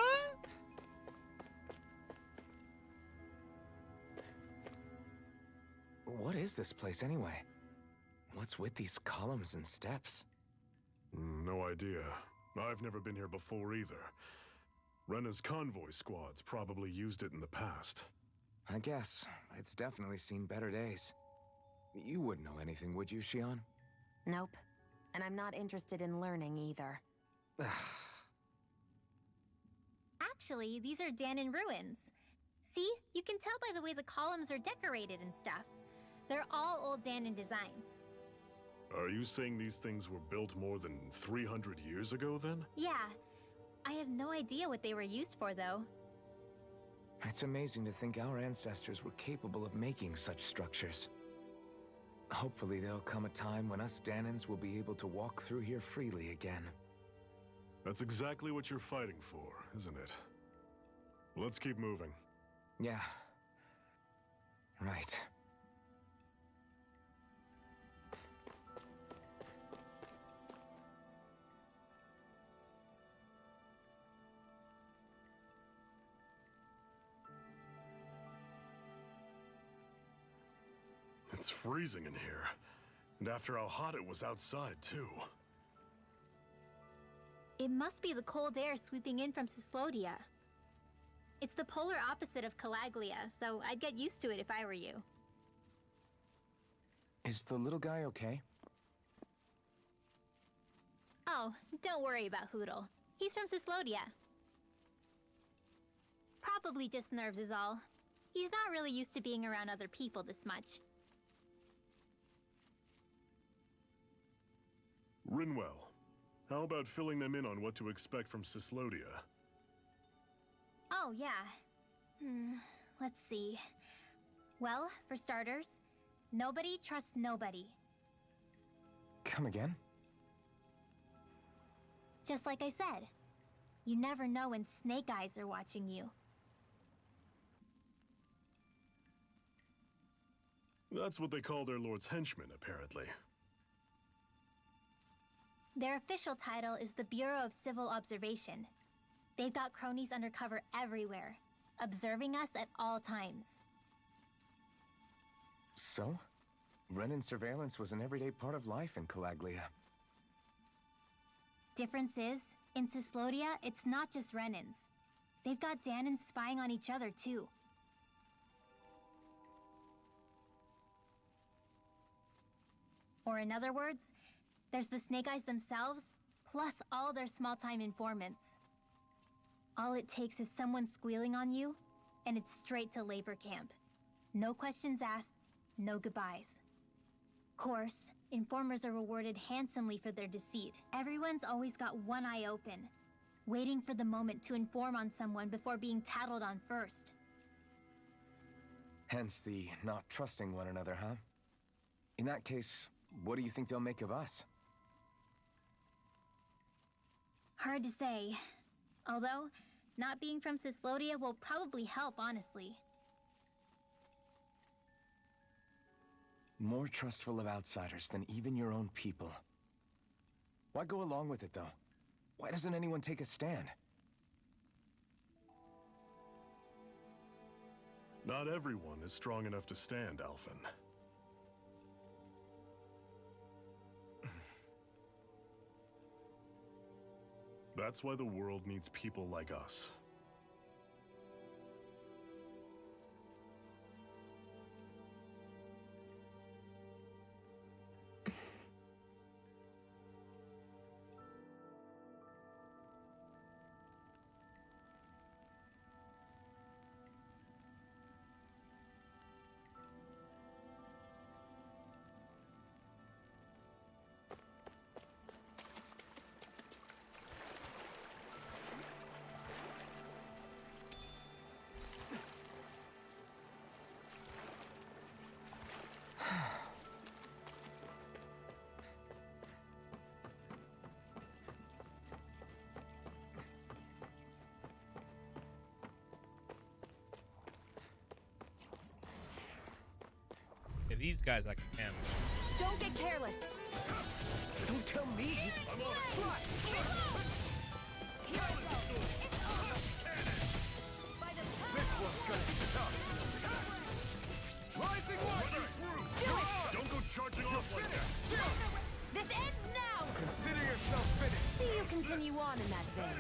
What is this place anyway? What's with these columns and steps? No idea. I've never been here before either. Rena's convoy squads probably used it in the past. I guess. It's definitely seen better days. You wouldn't know anything, would you, Xion? Nope. And I'm not interested in learning either. Actually, these are Dahnan ruins. See? You can tell by the way the columns are decorated and stuff. They're all old Dahnan designs. Are you saying these things were built more than 300 years ago, then? Yeah. I have no idea what they were used for, though. It's amazing to think our ancestors were capable of making such structures. Hopefully there'll come a time when us Dahnans will be able to walk through here freely again. That's exactly what you're fighting for, isn't it? Let's keep moving. Yeah. Right. It's freezing in here. And after how hot it was outside, too. It must be the cold air sweeping in from Cyslodia. It's the polar opposite of Calaglia, so I'd get used to it if I were you. Is the little guy okay? Oh, don't worry about Hootle. He's from Cyslodia. Probably just nerves is all. He's not really used to being around other people this much. Rinwell, how about filling them in on what to expect from Cyslodia? Oh, yeah. Let's see. Well, for starters, nobody trusts nobody. Come again? Just like I said. You never know when Snake Eyes are watching you. That's what they call their lord's henchmen, apparently. Their official title is the Bureau of Civil Observation. They've got cronies undercover everywhere, observing us at all times. So? Renan surveillance was an everyday part of life in Calaglia. Difference is, in Cyslodia, it's not just Renans. They've got Dahnans spying on each other, too. Or in other words, there's the Snake Eyes themselves, plus all their small-time informants. All it takes is someone squealing on you, and it's straight to labor camp. No questions asked, no goodbyes. Course, informers are rewarded handsomely for their deceit. Everyone's always got one eye open, waiting for the moment to inform on someone before being tattled on first. Hence the not trusting one another, huh? In that case, what do you think they'll make of us? Hard to say. Although, not being from Cyslodia will probably help, honestly. More trustful of outsiders than even your own people. Why go along with it, though? Why doesn't anyone take a stand? Not everyone is strong enough to stand, Alphen. That's why the world needs people like us. Yeah, these guys I can handle. Don't get careless. Don't tell me! I'm on This one's gonna be tough. Rising Warrior! Don't go charging off like that! This ends now! Consider yourself continue on in that vein.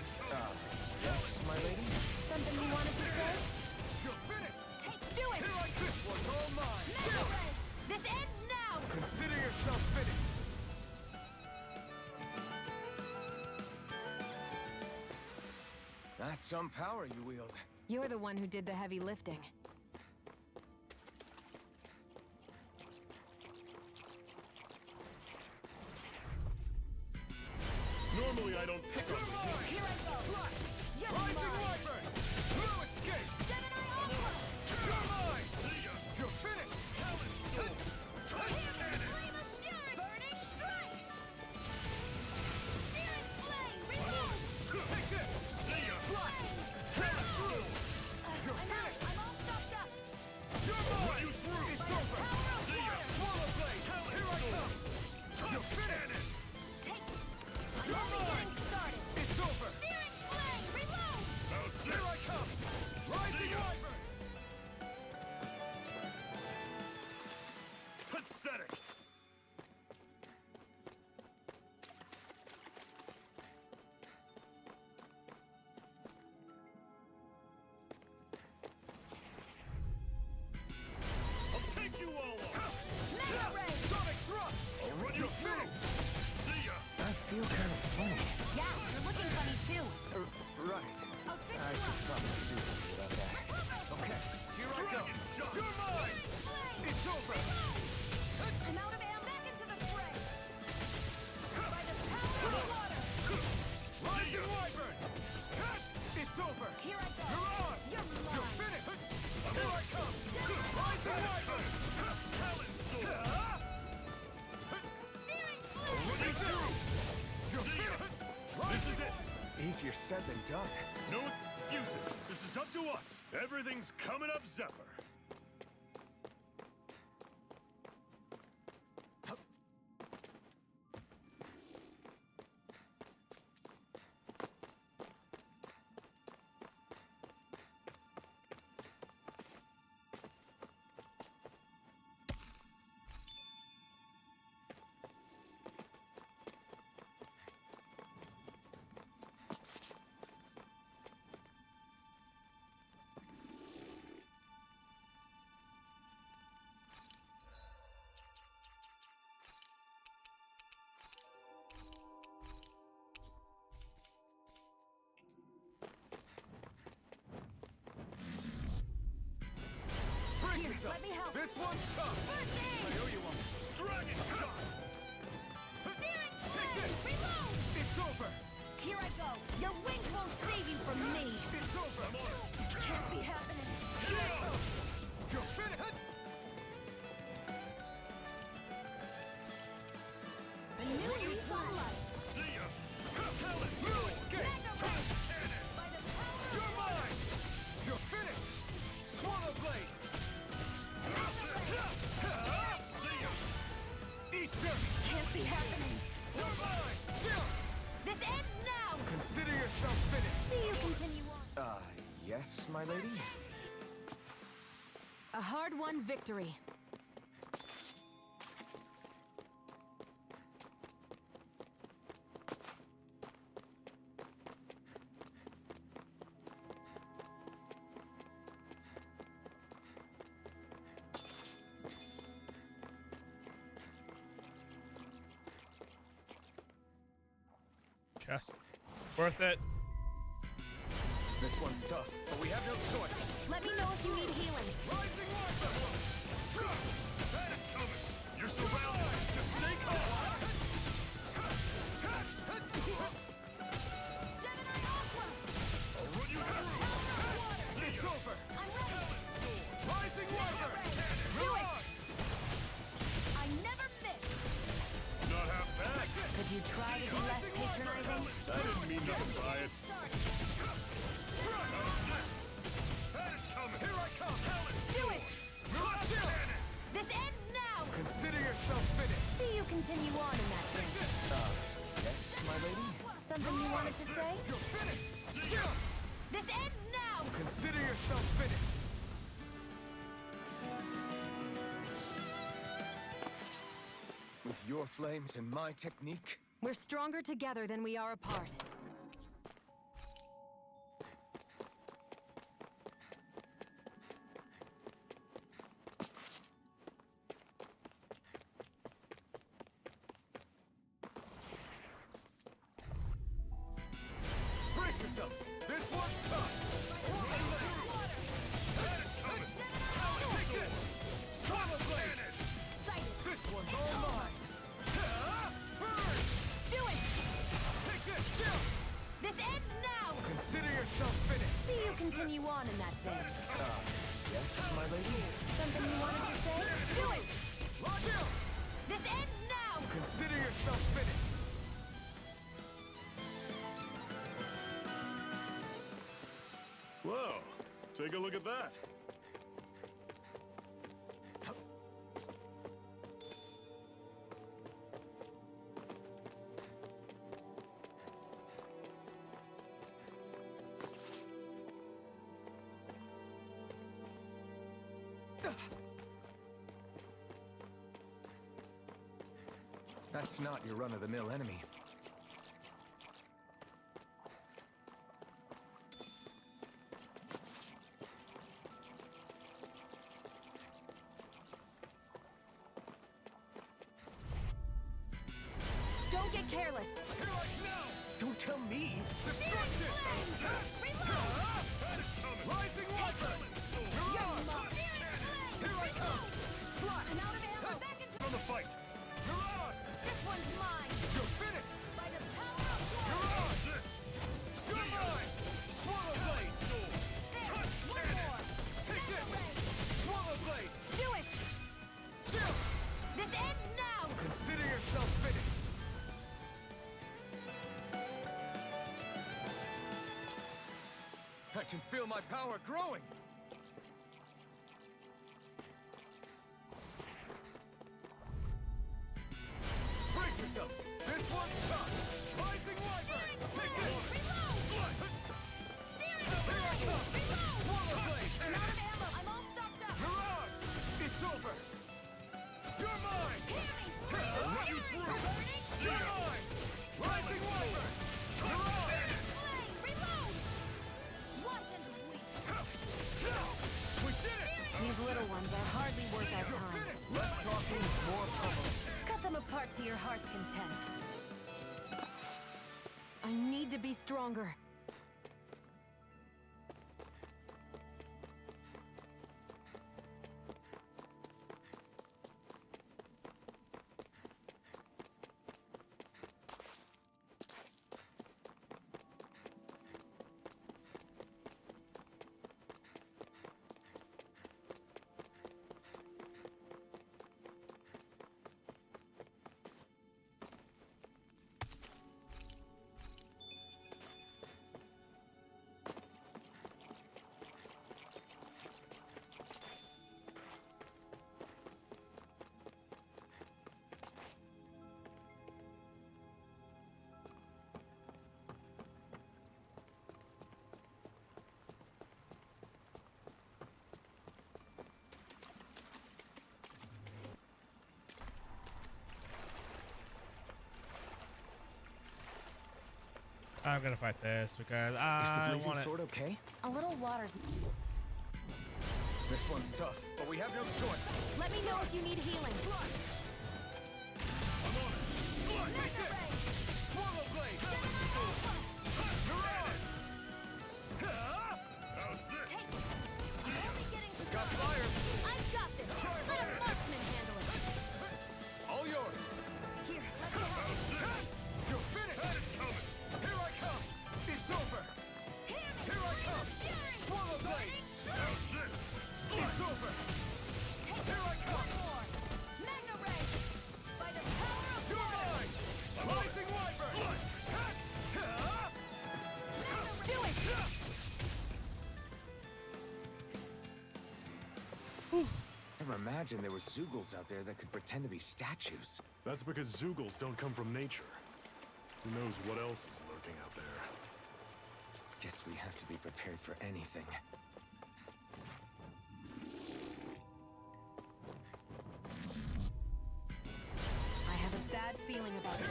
Yes, my lady? Something you wanted to say? You're finished! Do it! Here like this one's all mine! Mega Ray! This ends now! Consider yourself finished! That's some power you wield. You're the one who did the heavy lifting. Normally I don't pick on You're mine! Here I go! You're Rising mine! Wyvern! No escape! Gemini Aqua! You're mine! You're finished! Flame of Fury! Burning Strike! Searing Flame! Reload! Take this! Flame! Talent through! You're I'm out! finished! I'm all stopped up! You're mine! It's over! Power of water! Swallow Blade! Here I come! You're finished! I'm only getting started! It's over! Searing Flame! Reload! Here I come! Rising Wyvern! Pathetic! I'll take you all on! Mega Ray! Sonic Thrust! I'll run you through! See ya! I feel kind of funny. Yeah, you're looking funny too. Right. I'll fix I you should up. probably do something about that. Okay, here I go. Dragon shot! You're mine! Flame! It's over! I'm out of ammo. Back into the fray. By the power of water. Rising Wyvern! It's over! Here I go. You're on! You're You're mine. finished! Here I come! Rising Wyvern! Talent sword! Searing Flame. Run you through! You're See ya! finished! This is it! Easier said than done. No excuses. This is up to us. Everything's coming up Zephyr. Brace yourself! let me help. This one's tough! First aid. I owe you one. Dragon shot! Searing Take Flame. this! Reload. It's over! Here I go. Your wings won't save you from me. It's over! Can't be happening. Shield! You're finished! The new lease on life. See ya! Talent No escape! Mega Ray. cannon! By the power of You're mine! You're finished! Swallow Blade! See ya! Eat this! Can't be happening. You're mine! Chill! This ends now. Consider yourself finished! See you continue on. Yes, my lady? A hard-won victory. Chest. Worth it. This one's tough, but we have no choice. Let me know if you need healing. Rising Wyvern! You're surrounded! Just stay calm! Gemini Aqua. I'll run you through! It's over! I'm ready. Rising Wyvern! Do it. I never miss. Not half bad! Could you try to be less patronizing? I didn't mean nothing by it. Here I come! Do it. Chill! This ends now. Consider yourself finished! See you continue on in that vein. Yes, my lady? Something you wanted to say? You're finished! Chill! This ends now. Consider yourself finished! With your flames and my technique, We're stronger together than we are apart. Brace yourselves! This one's tough! Take this! Swallow blade! This one's all mine! Burn! Do it! Take this! Chill! This ends now! Consider yourself finished! See you continue on in that thing. Yes, my lady? Something you wanted to say? Do it! Chill! This ends now! Consider yourself finished! Whoa, take a look at that. That's not your run-of-the-mill enemy. Don't get careless. Here I now! Don't tell me! Destruction! Reload! Rising water! Mirage! Here I come! Slot! I'm out of ammo! Back into On the fight! Mirage! this one's mine! You're finished! By the power of war! Mirage! You're mine! Swallow blade! There! One more! Take this! Ray! Swallow blade! Do it! Chill! This ends now! Consider yourself finished! I can feel my power growing! Brace yourselves! This one's tough! Rising Wyvern! Take this! Reload! Searing blade! Reload! Swallow blade! I'm out of ammo! I'm all stocked up! Mirage! It's over! You're mine! Hear me! You're mine! Rising Wyvern! Mirage! Flame! Reload! Watch and weak! We did it! These little ones are hardly worth our time. Less talking, more pummeling. Cut them apart to your heart's content. I need to be stronger. I'm gonna fight this because Is the I blazing want it. sword okay? A little water's... This one's tough, but we have no choice. Let me know if you need healing. I'm on it. Take this! Swallow blade! Mirage! How's this? I'm only getting... Got fire! I've got this! Let a marksman handle it! All yours! Here, let me help. You're finished! Here I come! It's over! Here I come! Swallow blade! It's over! Here I come! Magna Ray! By the power of You're mine! Rising Wyvern! Do it! Never imagined there were Zeugles out there that could pretend to be statues. That's because Zeugles don't come from nature. Who knows what else is lurking out there? Guess we have to be prepared for anything. I have a bad feeling about this.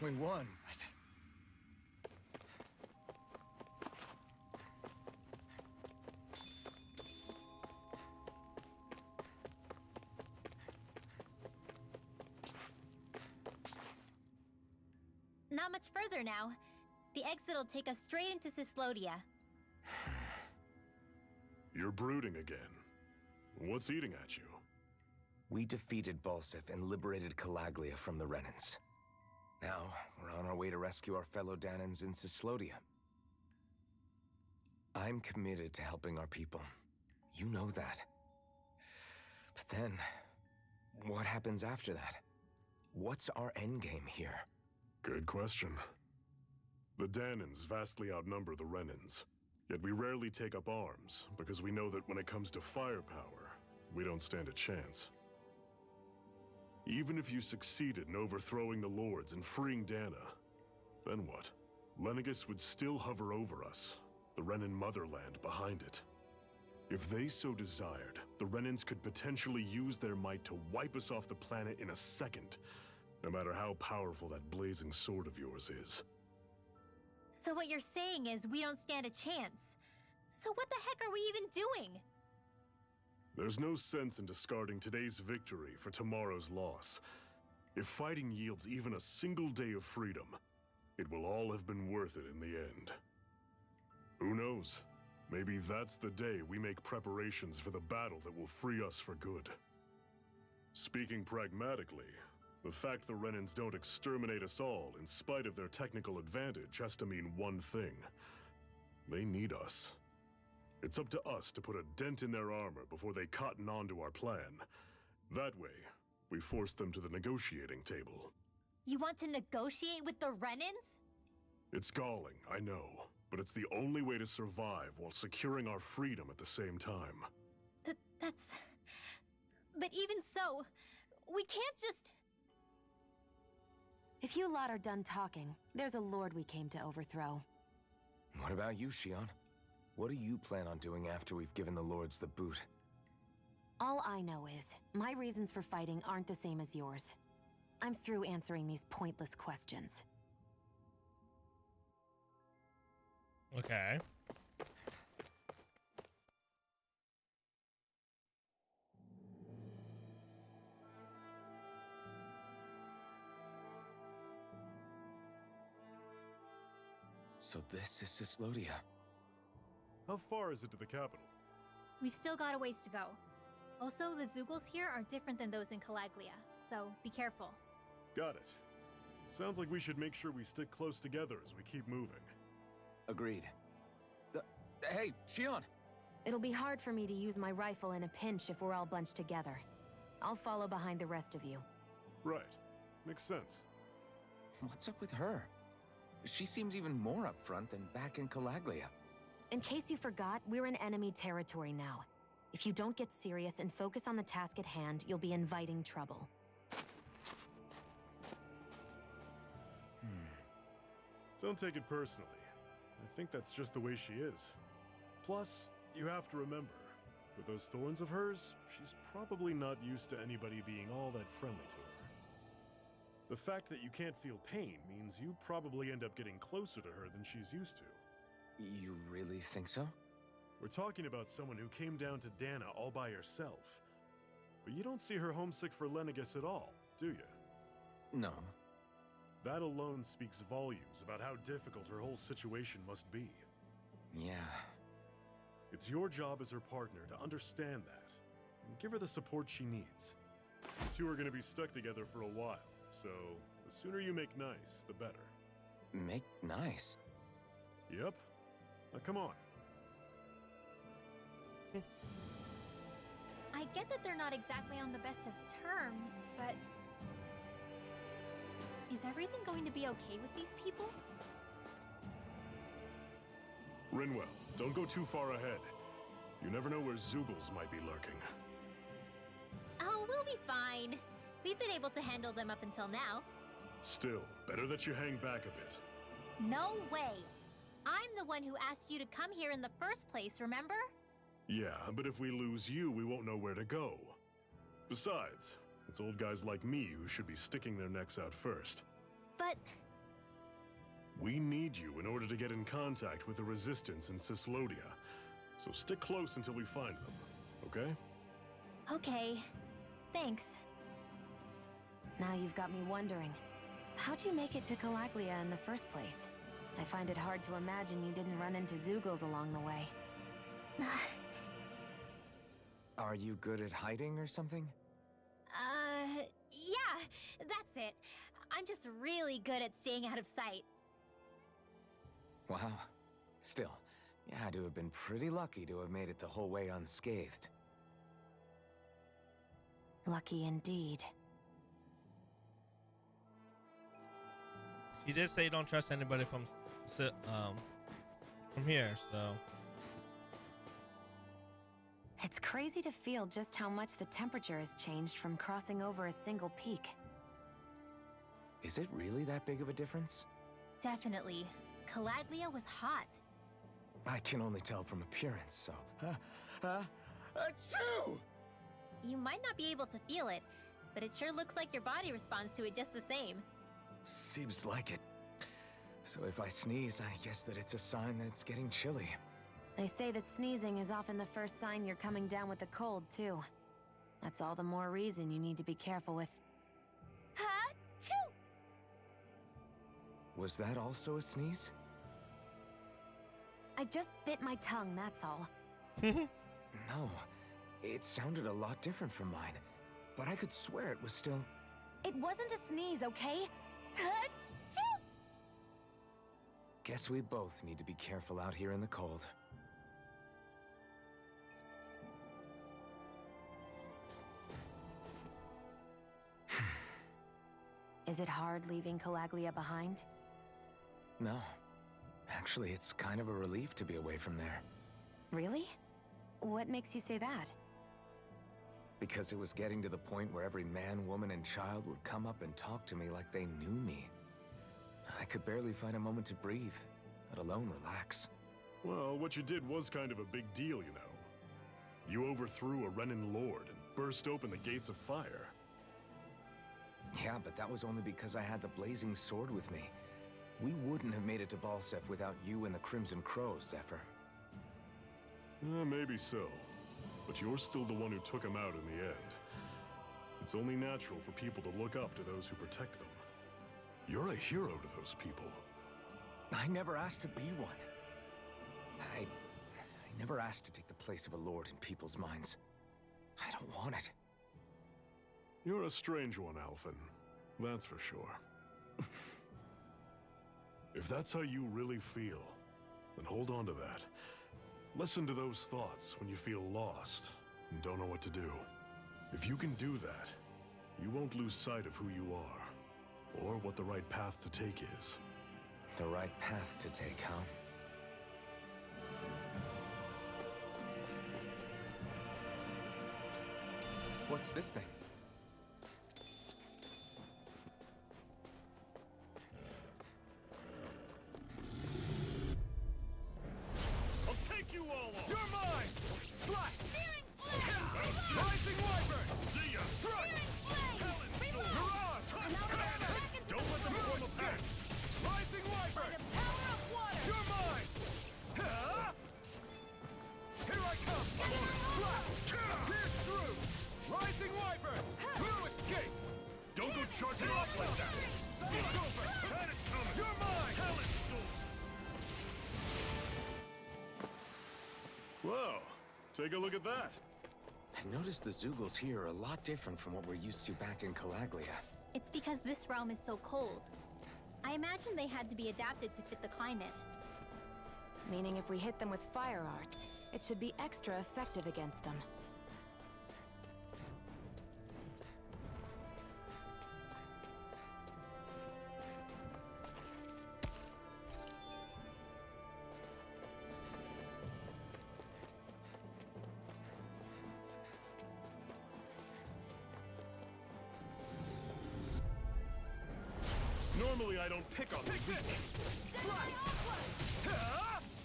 We won. Not much further now. The exit will take us straight into Cyslodia. You're brooding again. What's eating at you? We defeated Balsif and liberated Calaglia from the Renans. Now, we're on our way to rescue our fellow Danans in Cyslodia. I'm committed to helping our people. You know that. But then, what happens after that? What's our endgame here? Good question. The Danans vastly outnumber the Renans, yet we rarely take up arms, because we know that when it comes to firepower, we don't stand a chance. Even if you succeeded in overthrowing the Lords and freeing Dana, then what? Lenegis would still hover over us, the Renan motherland behind it. If they so desired, the Renans could potentially use their might to wipe us off the planet in a second, no matter how powerful that blazing sword of yours is. So what you're saying is we don't stand a chance. So what the heck are we even doing? There's no sense in discarding today's victory for tomorrow's loss. If fighting yields even a single day of freedom, it will all have been worth it in the end. Who knows? Maybe that's the day we make preparations for the battle that will free us for good. Speaking pragmatically, the fact the Renans don't exterminate us all in spite of their technical advantage has to mean one thing. They need us. It's up to us to put a dent in their armor before they cotton on to our plan. That way, we force them to the negotiating table. You want to negotiate with the Renans? It's galling, I know, but it's the only way to survive while securing our freedom at the same time. That's... But even so, we can't just... If you lot are done talking, there's a lord we came to overthrow. What about you, Shionne? What do you plan on doing after we've given the Lords the boot? All I know is, my reasons for fighting aren't the same as yours. I'm through answering these pointless questions. Okay. So this is Cyslodia. How far is it to the capital? We've still got a ways to go. Also, the Zeugles here are different than those in Calaglia, so be careful. Got it. Sounds like we should make sure we stick close together as we keep moving. Agreed. Hey, Shionne! It'll be hard for me to use my rifle in a pinch if we're all bunched together. I'll follow behind the rest of you. Right. Makes sense. What's up with her? She seems even more upfront than back in Calaglia. In case you forgot, we're in enemy territory now. If you don't get serious and focus on the task at hand, you'll be inviting trouble. Don't take it personally. I think that's just the way she is. Plus, you have to remember, with those thorns of hers, she's probably not used to anybody being all that friendly to her. The fact that you can't feel pain means you probably end up getting closer to her than she's used to. You really think so? We're talking about someone who came down to Dana all by herself. But you don't see her homesick for Lenegis at all, do you? No. That alone speaks volumes about how difficult her whole situation must be. Yeah. It's your job as her partner to understand that, and give her the support she needs. You two are going to be stuck together for a while, so the sooner you make nice, the better. Make nice? Yep. Now come on. I get that they're not exactly on the best of terms, but... Is everything going to be okay with these people? Rinwell, don't go too far ahead. You never know where Zeugles might be lurking. Oh, we'll be fine. We've been able to handle them up until now. Still, better that you hang back a bit. No way! I'm the one who asked you to come here in the first place, remember? Yeah, but if we lose you, we won't know where to go. Besides, it's old guys like me who should be sticking their necks out first. But We need you in order to get in contact with the Resistance in Cyslodia. So stick close until we find them, okay? Okay. Thanks. Now you've got me wondering. How'd you make it to Calaglia in the first place? I find it hard to imagine you didn't run into Zeugles along the way. Are you good at hiding or something? Yeah, that's it. I'm just really good at staying out of sight. Wow. Still, you had to have been pretty lucky to have made it the whole way unscathed. Lucky indeed. She did say don't trust anybody from here, so. It's crazy to feel just how much the temperature has changed from crossing over a single peak. Is it really that big of a difference? Definitely. Calaglia was hot. I can only tell from appearance, so... Achoo! You might not be able to feel it, but it sure looks like your body responds to it just the same. Seems like it. So if I sneeze, I guess that it's a sign that it's getting chilly. They say that sneezing is often the first sign you're coming down with a cold, too. That's all the more reason you need to be careful with... Ha-choo! Was that also a sneeze? I just bit my tongue, that's all. No, it sounded a lot different from mine, but I could swear it was still... It wasn't a sneeze, okay? Ha-choo! Guess we both need to be careful out here in the cold. Is it hard leaving Calaglia behind? No. Actually, it's kind of a relief to be away from there. Really? What makes you say that? Because it was getting to the point where every man, woman, and child would come up and talk to me like they knew me. I could barely find a moment to breathe, let alone relax. Well, what you did was kind of a big deal, you know. You overthrew a Renan lord and burst open the gates of fire. Yeah, but that was only because I had the blazing sword with me. We wouldn't have made it to Balseph without you and the Crimson Crows, Zephyr. Maybe so. But you're still the one who took him out in the end. It's only natural for people to look up to those who protect them. You're a hero to those people. I never asked to be one. I never asked to take the place of a lord in people's minds. I don't want it. You're a strange one, Alphen. That's for sure. If that's how you really feel, then hold on to that. Listen to those thoughts when you feel lost and don't know what to do. If you can do that, you won't lose sight of who you are, or what the right path to take is. The right path to take, huh? What's this thing? I'll take you all on! You're mine! Slash! Searing flame! Rising Wyvern! See ya! Searing flame! Reload! Mirage! Don't let them form a pack! Rising Wyvern! The power of water! You're mine! Huh? Here I come! Slash! Pierce through! Rising Wyvern! No escape! Don't go charging off like that! It's over! Had it coming! You're mine! Talent storm! Whoa! Take a look at that! I've noticed the Zeugles here are a lot different from what we're used to back in Calaglia. It's because this realm is so cold. I imagine they had to be adapted to fit the climate. Meaning if we hit them with fire arts, it should be extra effective against them. Normally I don't pick on the weak.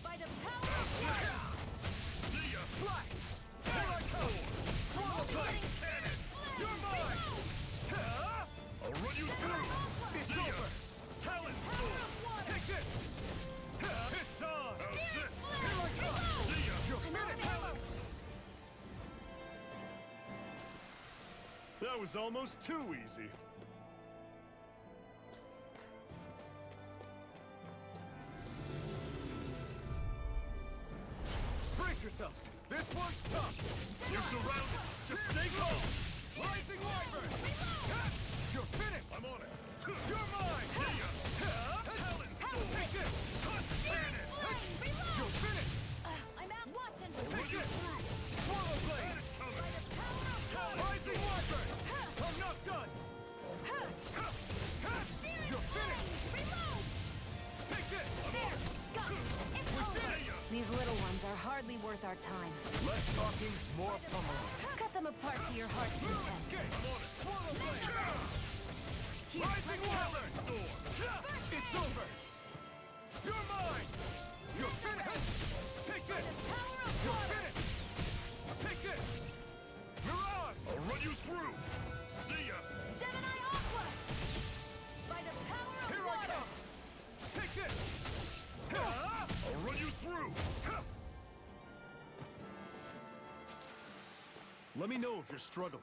By the power of water! See ya! Slash! Here I come! Swallow blade! You're mine! Huh? I'll run you through! It's See ya! over! Talent storm! Take this! That was almost too easy. Brace yourselves! This one's tough! You're surrounded! Just stay calm! Rising Wyvern! You're finished! I'm on it. You're mine! See ya. Talon Storm! Take this! Cannon. You're finished! I'm out. Watching. Take this! Swallow Blade! Rising Wyvern! I'm not done! You're finished! Take this! We did it! These little ones are hardly worth our time. Less talking, more pummeling. Cut them apart to your heart's content. Okay, I'm on it. Swallow Blade! Rising Wyvern! It's over! You're mine! You're finished! Take this! You're finished! Take this! Mirage! I'll run you through. See ya. Gemini Aqua. By the power of Here I water. come! Take this! I'll run you through. Let me know if you're struggling.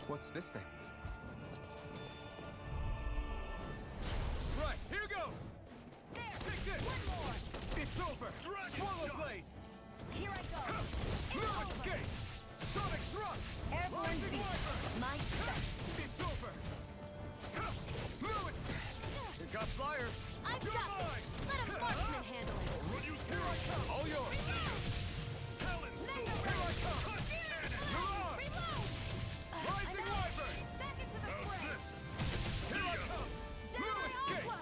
What's this thing? Right, here goes! There. Take this! One more. It's over! Swallow Blade! Here I go. No escape! Sonic Thrust! Airborne Rising beast. Wyvern! My spec. It's over! Lewis! You got flyers! I've You're got mine! this. Let a marksman handle it. Run you Here I come! All yours! Talon Here Storm. I come! Mirage! Reload. Rising I'm out. Wyvern! Back into the How's fray. this? Here I come! No Gemini escape! Aqua.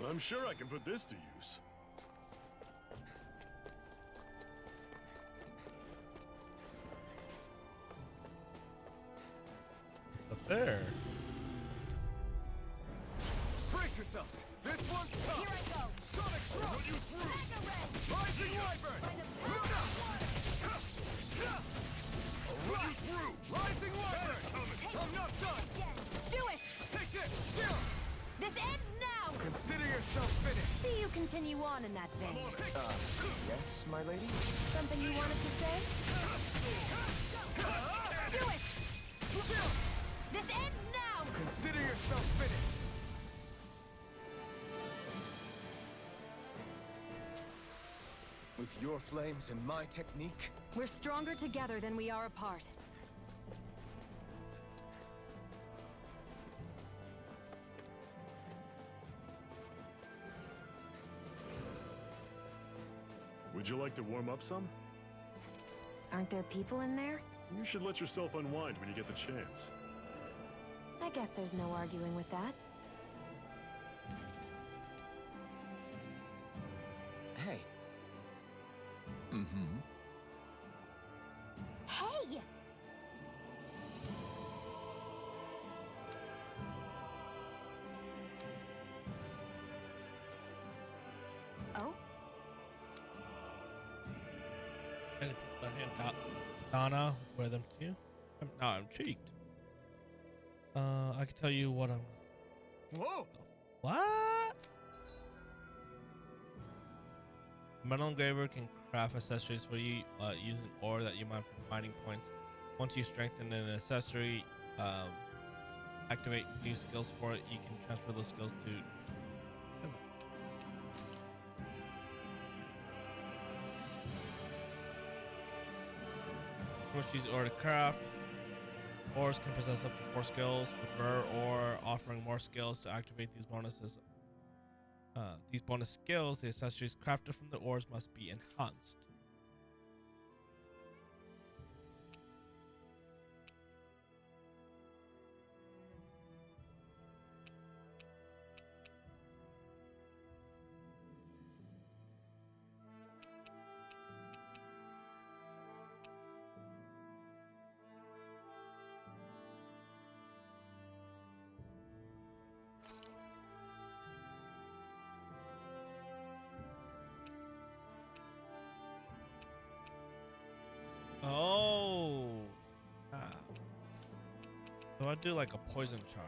I'm sure I can put this to use. What's up there? Brace yourselves! This one's tough! Here I go. Sonic Thrust! Run you through. Mega Red. Rising Wyvern! By the power of water. Run you through. Rising Wyvern! I'm not done! Again. Do it. Take this! Zero! This ends now. Consider yourself finished! See you continue on in that vein. Yes, my lady? Something you wanted to say? Do it. This ends now. Consider yourself finished! With your flames and my technique? We're stronger together than we are apart. Would you like to warm up some? Aren't there people in there? You should let yourself unwind when you get the chance. I guess there's no arguing with that. Hey. Mm-hmm. Hey. Oh? And Donna, wear them too. I'm not intrigued. I can tell you what I'm. Whoa! What? Metal engraver can craft accessories for you using ore that you mine from mining points. Once you strengthen an accessory, activate new skills for it. You can transfer those skills to. Which use ore to craft. Ores can possess up to 4 skills, with rare ore offering more skills to activate these bonuses. These bonus skills, the accessories crafted from the ores must be enhanced. So I do like a poison charm.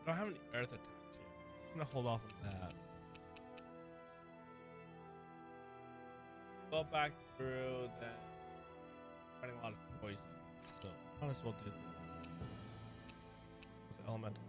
I don't have any earth attacks yet. I'm gonna hold off on that. Go back through that. Finding a lot of poison. So might as well do that with elemental.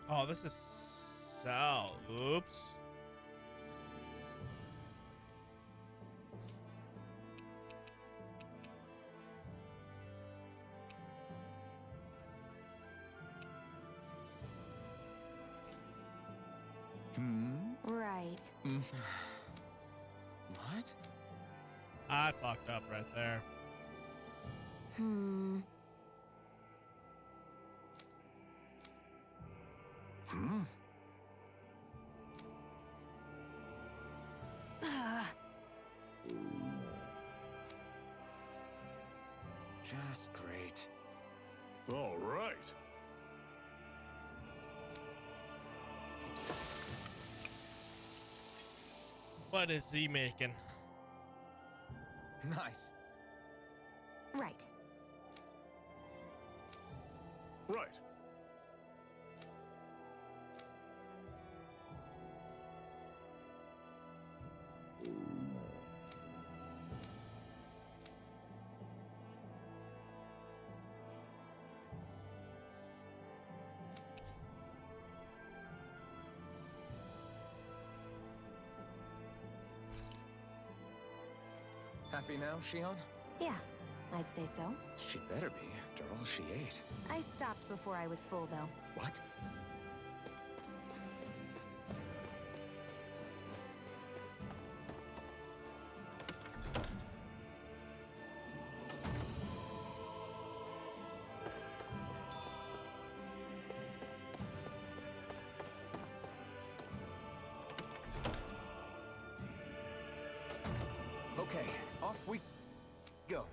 Oh, this is Sal. Oops. Right. What? I fucked up right there. Hmm? Just great. All right. What is he making? Nice. Right. Right. Happy now, Shion? Yeah, I'd say so. She better be, after all she ate. I stopped before I was full, though. What? Okay, off we go.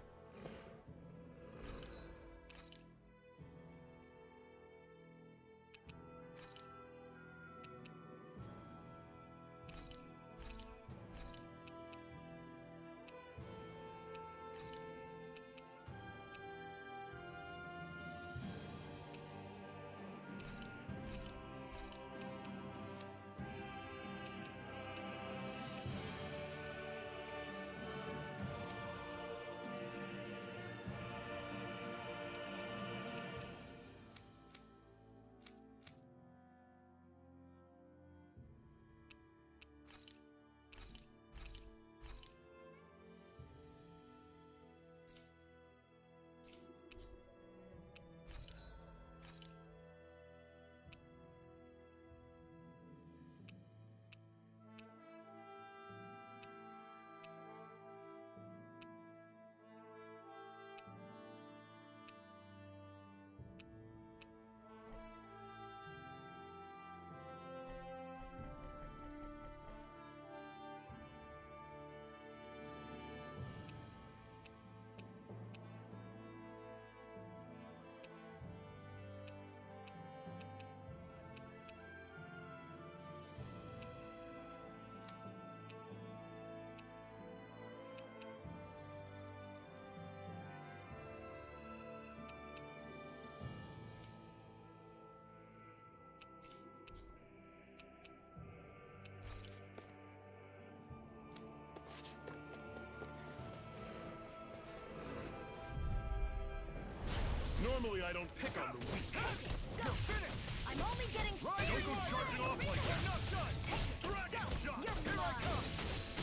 Normally, I don't pick on the weak. You're finished! I'm only getting Don't go charging off like that. I'm not done! Dragon shot! Here I come!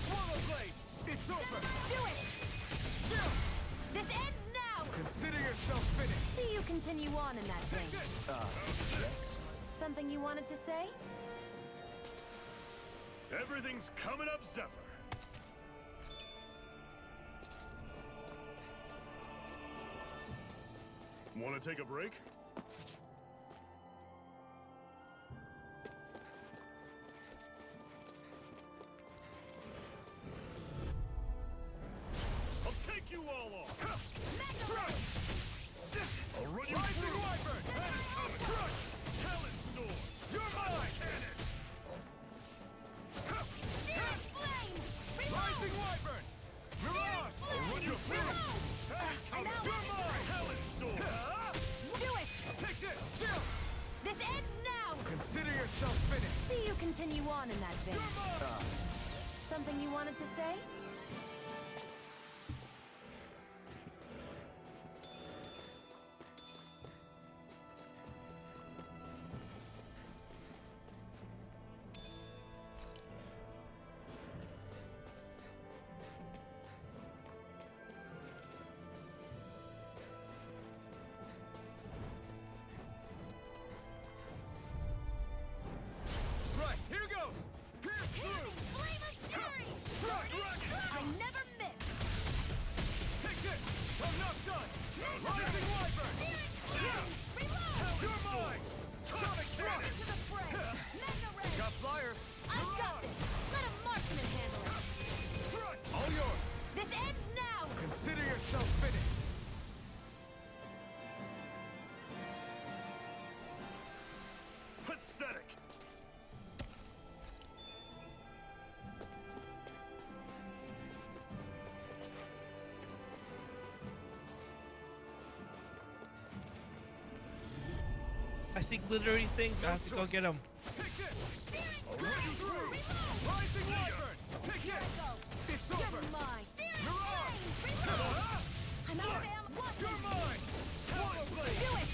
Swallow blade! It's over! Do it! Chill! This ends now! Consider yourself finished! See you continue on in that Take vein. this! Something you wanted to say? Everything's coming up, Zephyr. Want to take a break? I'll take you all on! I'll run you Rising through! Wyvern! Crush! Talon Storm! You're mine! Cannon! Searing flame! Rising Wyvern! Mirage! I'll run you through! I'm out! You're mine! Talon Storm! Do it! Take this! Chill! This ends now! Consider yourself finished! See you continue on in that vein. Something you wanted to say? Right, here goes! Pierce through! Flame of fury! Strike! I never miss! Take this! I'm not done! Rising Wyvern! Searing flame! Reload! You're mine! Sonic Cannon! Into the fray! Mega ray! Got flyers! I've got this! Let a marksman handle it! Strike! All yours! This ends now! Consider yourself finished! Pathetic! I see glittery things. I have to go get them. Take this! Searing I'll run you through! Rising Wyvern! Take this! It's over! mine! Searing Mirage! flame! Reload! I'm out of ammo! You're mine! Swallow blade! Do it!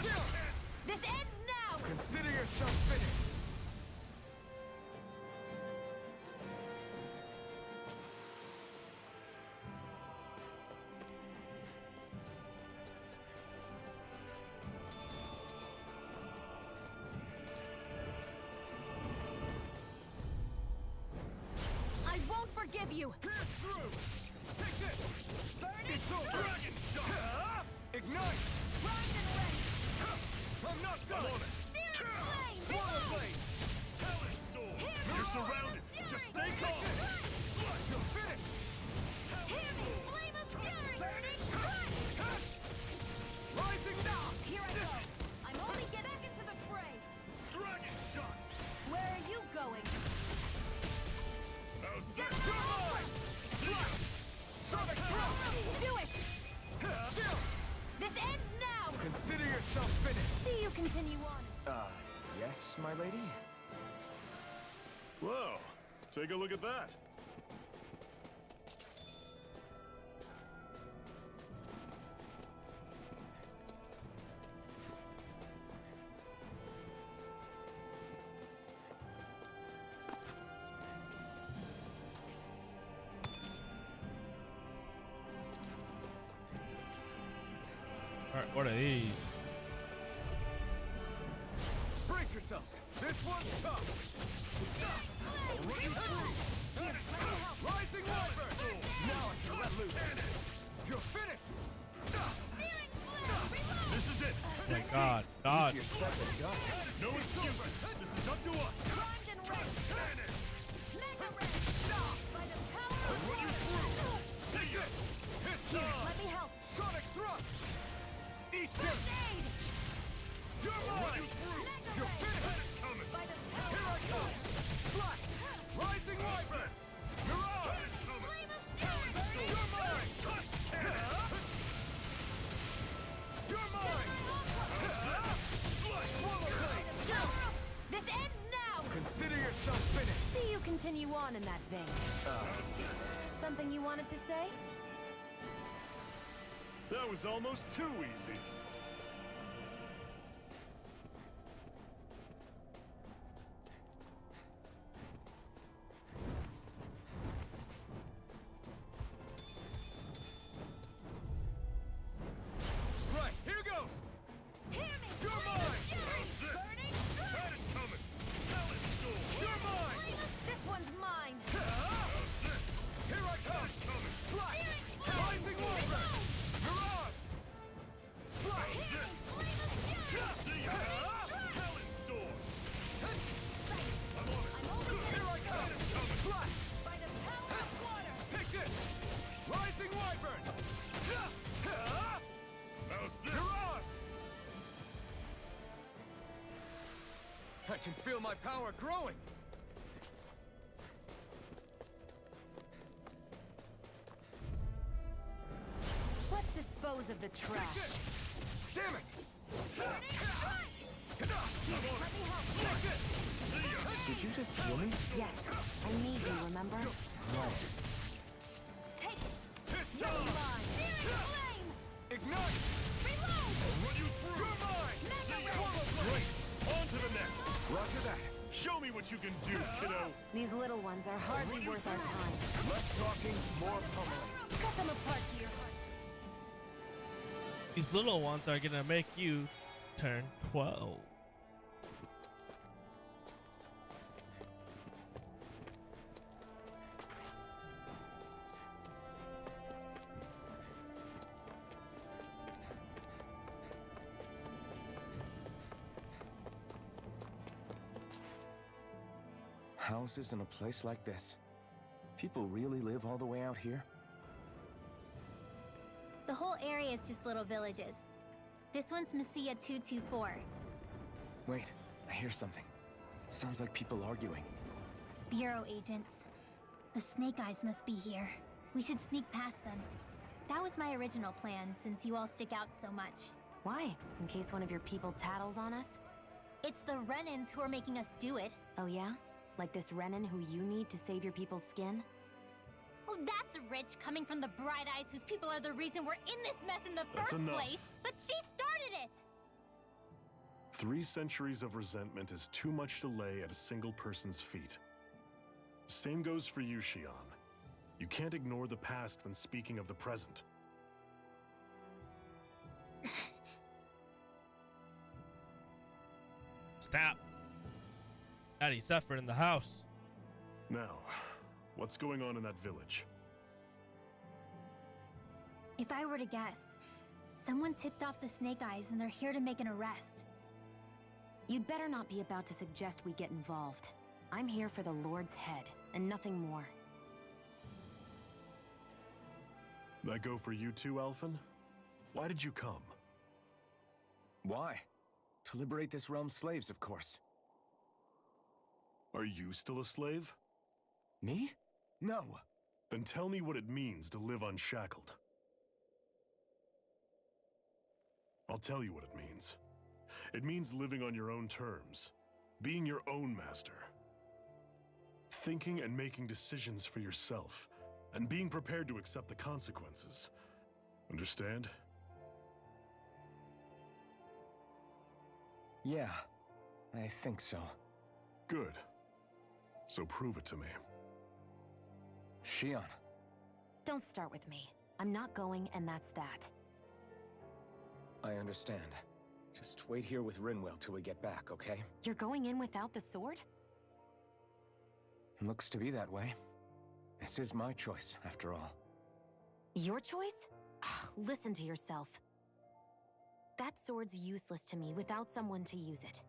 Chill! This ends now! Consider yourself finished! I won't forgive you! Pierce through! Take this! Burn it! It's over! Dragon shot! Ignite! Primed and ready! I'm not done! Searing flame! Swallow Reload! blade! Talon Storm! Here You're goes surrounded! fury! Just stay calm! You're finished! Hear me! Flame of fury! Burning! Rising now! Here I go! I'm only getting back into the fray! Dragon shot! Where are you going? How's You're that? mine! Strike! Sonic thrust! Do it! Chill! This ends now! Consider yourself finished! See you continue on. Yes, my lady? Whoa! Take a look at that! All right, what are these? Brace yourselves! This one's tough! Rising Wyvern! Now I can let loose! You're finished! Searing flame! Reload! This is it! Oh my God, dodge! No excuses! This is up to us! Primed and ready! Cannon! Mega ray! By the power of Run you through! See ya! It's Here, on! let me help! Sonic thrust! Eat this! First aid! You're Run mine! you through! Mega You're ray! finished! Coming! By the Here power I come! Slash! Rising Wyvern! Mirage! Flame of fury! You're mine! You're mine! Swallow blade! This ends now! Consider yourself finished! See you continue on in that vein. Something you wanted to say? That was almost too easy. Right, here goes! Hear me! You're Flame mine! of fury! Burning strike! Had it coming! Talent storm! You're mine! This one's mine! Here I come! Slash! Rising Wyvern! Mirage! Slash! See ya! Talent storm! I'm on it! Here I come! Slash! By the power of water! Take this! Rising Wyvern! How's this? Mirage! I can feel my power growing! Let's dispose of the trash. Take this! Damn it! Burning strike! Let me help! Take this! See ya! Did you just heal me? Yes, I need you, remember? Right. Take it! It's time! Searing flame! Ignite! Reload! Run you through. You're mine! Mega See ya! Ray! Great. On to the next. Roger that. Show me what you can do, kiddo. These little ones are hardly worth our time. Less talking, more pummeling. Cut them apart to your heart. These little ones are gonna make you turn 12. Houses in a place like this. People really live all the way out here? The whole area is just little villages. This one's Messia 224. Wait, I hear something. Sounds like people arguing. Bureau agents. The Snake Eyes must be here. We should sneak past them. That was my original plan, since you all stick out so much. Why? In case one of your people tattles on us? It's the Renans who are making us do it. Oh yeah? Like this Renan who you need to save your people's skin? Oh, that's rich coming from the Bright Eyes whose people are the reason we're in this mess in the That's first enough. place. But she started it! 3 centuries of resentment is too much to lay at a single person's feet. The same goes for you, Shion. You can't ignore the past when speaking of the present. Stop. Daddy suffered in the house. Now, what's going on in that village? If I were to guess, someone tipped off the Snake Eyes and they're here to make an arrest. You'd better not be about to suggest we get involved. I'm here for the Lord's head, and nothing more. That go for you too, Alphen? Why did you come? Why? To liberate this realm's slaves, of course. Are you still a slave? Me? No. Then tell me what it means to live unshackled. I'll tell you what it means. It means living on your own terms, being your own master. Thinking and making decisions for yourself, and being prepared to accept the consequences. Understand? Yeah, I think so. Good. So prove it to me. Shion. Don't start with me. I'm not going, and that's that. I understand. Just wait here with Rinwell till we get back, okay? You're going in without the sword? Looks to be that way. This is my choice, after all. Your choice? Listen to yourself. That sword's useless to me without someone to use it.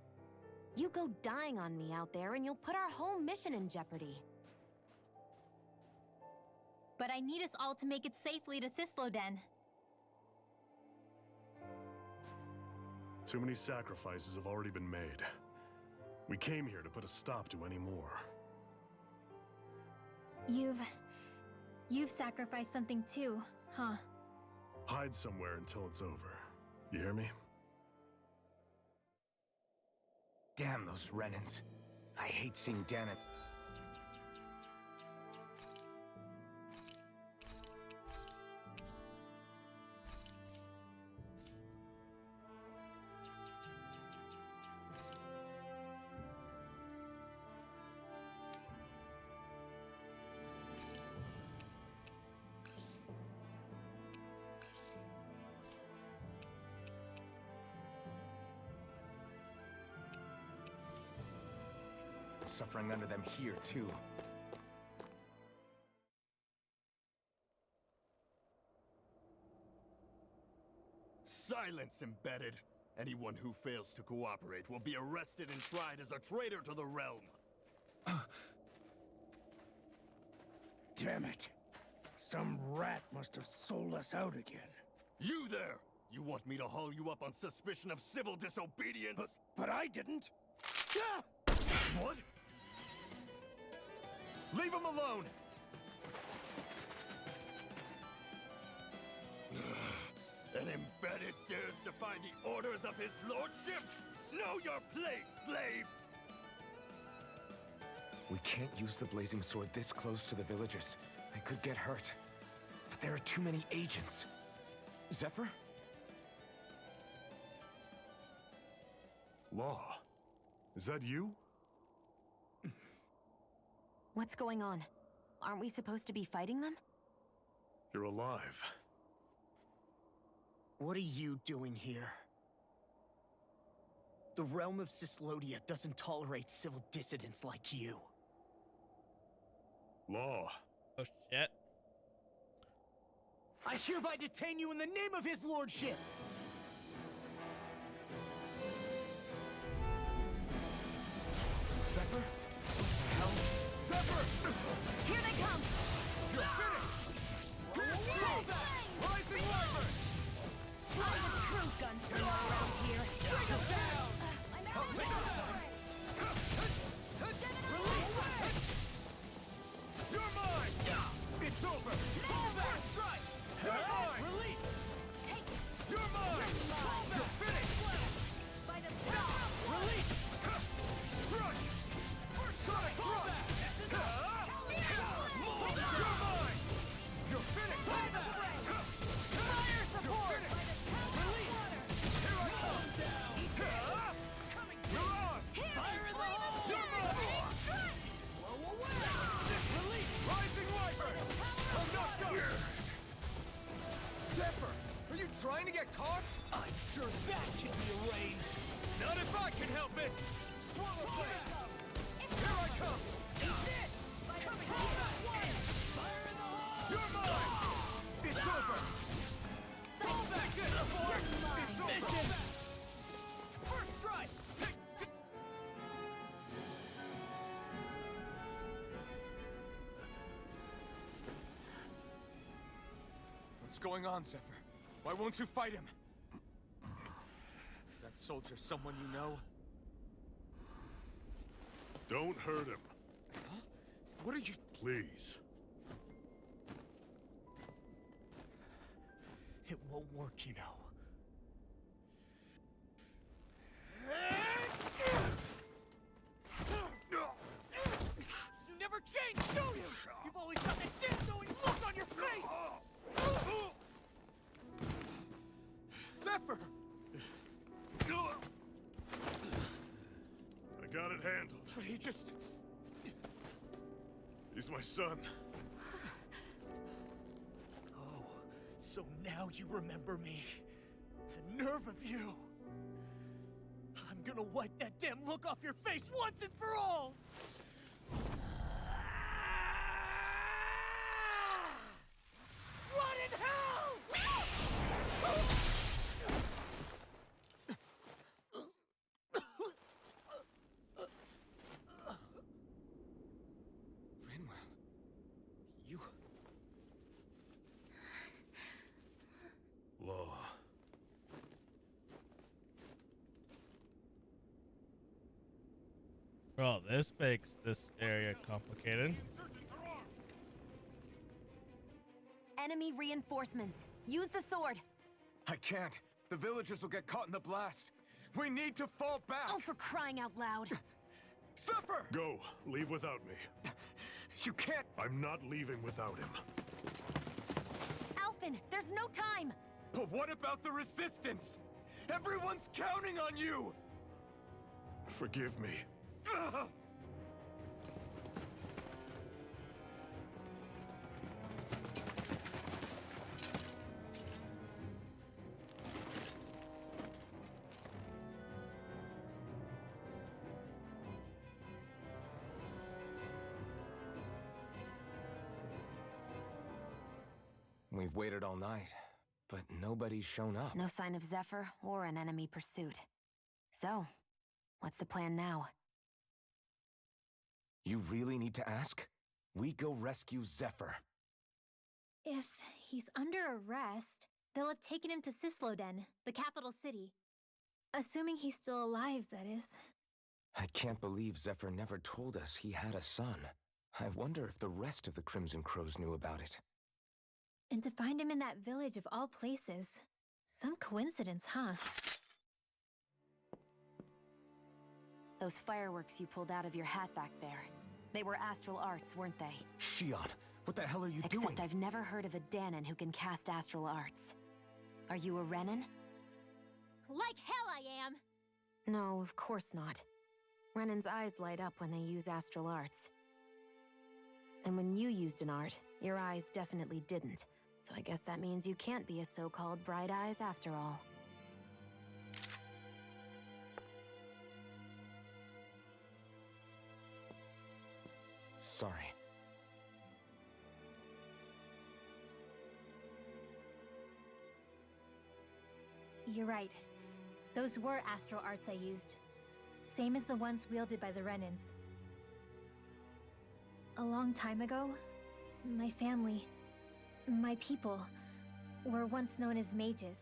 You go dying on me out there and you'll put our whole mission in jeopardy. But I need us all to make it safely to Sisloden. Too many sacrifices have already been made. We came here to put a stop to any more. You've sacrificed something too, huh? Hide somewhere until it's over. You hear me? Damn those Renans. I hate seeing Danon. suffering under them here, too. Silence, Embedded! Anyone who fails to cooperate will be arrested and tried as a traitor to the realm! Damn it. Some rat must have sold us out again. You there! You want me to haul you up on suspicion of civil disobedience? But I didn't. Ah! What? Leave him alone! An Embedded dares defy the orders of his lordship? Know your place, slave! We can't use the blazing sword this close to the villagers. They could get hurt. But there are too many agents. Zephyr? Law. Is that you? What's going on? Aren't we supposed to be fighting them? You're alive. What are you doing here? The realm of Cyslodia doesn't tolerate civil dissidents like you. Law. Oh shit. I hereby detain you in the name of his lordship! Zephyr? Zephyr! Here they come! You're finished! Roll back! Rising Wyvern! Slay the true gunslinger around here! Bring him down! You're mine! It's over! Pull back! Strike! You're mine! Release! You're mine! You're finished! By the stars! Release! Crush! Sonic Crush! You're mine! You're finished! Fire support! By the tower! Here I come! You're on! Fire in the hole! You're mine! Blow away! Release! Rising Wyvern! I'm not done! Zephyr! Are you trying to get caught? I'm sure that can be arranged! Not if I can help it! Swallow Blade! Here I come! Fire in the hole! You're mine! It's over! Fall back in! It's over! First strike! What's going on, Zephyr? Why won't you fight him? Is that soldier someone you know? Don't hurt him. Huh? What are you... Please. It won't work, you know. You never change, do you? You've always got that damn-knowing look on your face! Zephyr! I got it handled. But he just... He's my son. Oh, so now you remember me. The nerve of you! I'm gonna wipe that damn look off your face once and for all! What in hell?! Rinwell. You... Law. Well, this makes this area complicated. Enemy reinforcements. Use the sword. I can't. The villagers will get caught in the blast. We need to fall back. Oh, for crying out loud. Zephyr! Go. Leave without me. You can't. I'm not leaving without him. Alphen, there's no time. But what about the resistance? Everyone's counting on you! Forgive me. Ugh! We've waited all night, but nobody's shown up. No sign of Zephyr or an enemy pursuit. So, what's the plan now? You really need to ask? We go rescue Zephyr. If he's under arrest, they'll have taken him to Cisloden, the capital city. Assuming he's still alive, that is. I can't believe Zephyr never told us he had a son. I wonder if the rest of the Crimson Crows knew about it. And to find him in that village of all places. Some coincidence, huh? Those fireworks you pulled out of your hat back there. They were astral arts, weren't they? Shion, what the hell are you doing? Except I've never heard of a Dahnan who can cast astral arts. Are you a Renan? Like hell I am! No, of course not. Renan's eyes light up when they use astral arts. And when you used an art, your eyes definitely didn't. So I guess that means you can't be a so-called Bright Eyes after all. Sorry. You're right. Those were astral arts I used. Same as the ones wielded by the Renans. A long time ago, my family, my people, were once known as mages.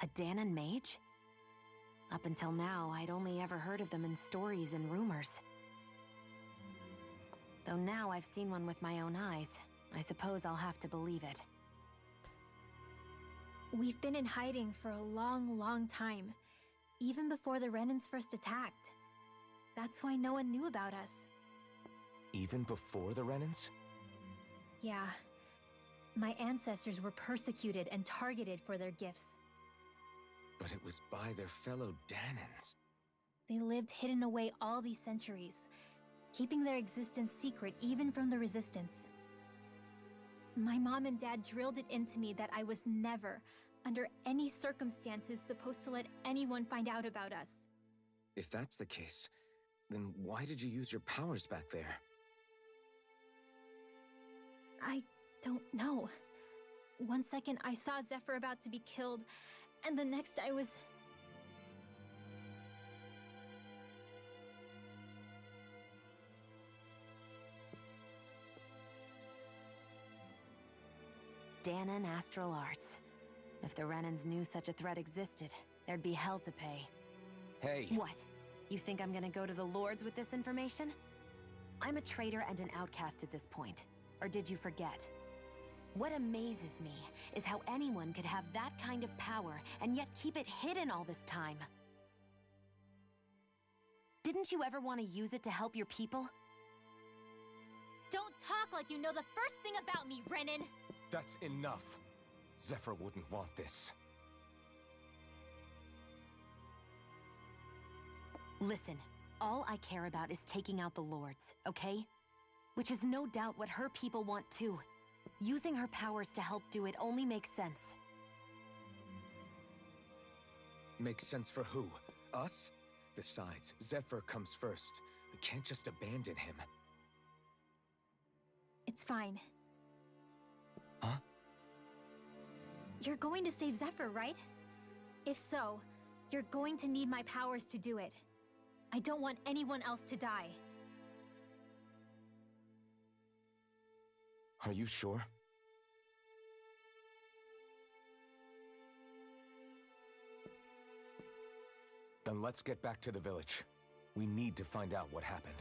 A Dahnan mage? Up until now, I'd only ever heard of them in stories and rumors. Though now I've seen one with my own eyes, I suppose I'll have to believe it. We've been in hiding for a long, long time. Even before the Renans first attacked. That's why no one knew about us. Even before the Renans? Yeah. My ancestors were persecuted and targeted for their gifts. But it was by their fellow Dahnans. They lived hidden away all these centuries, keeping their existence secret even from the Resistance. My mom and dad drilled it into me that I was never, under any circumstances, supposed to let anyone find out about us. If that's the case, then why did you use your powers back there? I don't know. One second I saw Zephyr about to be killed, and the next I was... Dahnan Astral Arts. If the Renans knew such a threat existed, there'd be hell to pay. Hey! What? You think I'm gonna go to the Lords with this information? I'm a traitor and an outcast at this point. Or did you forget? What amazes me is how anyone could have that kind of power and yet keep it hidden all this time. Didn't you ever want to use it to help your people? Don't talk like you know the first thing about me, Renan! That's enough. Zephyr wouldn't want this. Listen, all I care about is taking out the Lords, okay? Which is no doubt what her people want too. Using her powers to help do it only makes sense. Makes sense for who? Us? Besides, Zephyr comes first. We can't just abandon him. It's fine. Huh? You're going to save Zephyr, right? If so, you're going to need my powers to do it. I don't want anyone else to die. Are you sure? Then let's get back to the village. We need to find out what happened.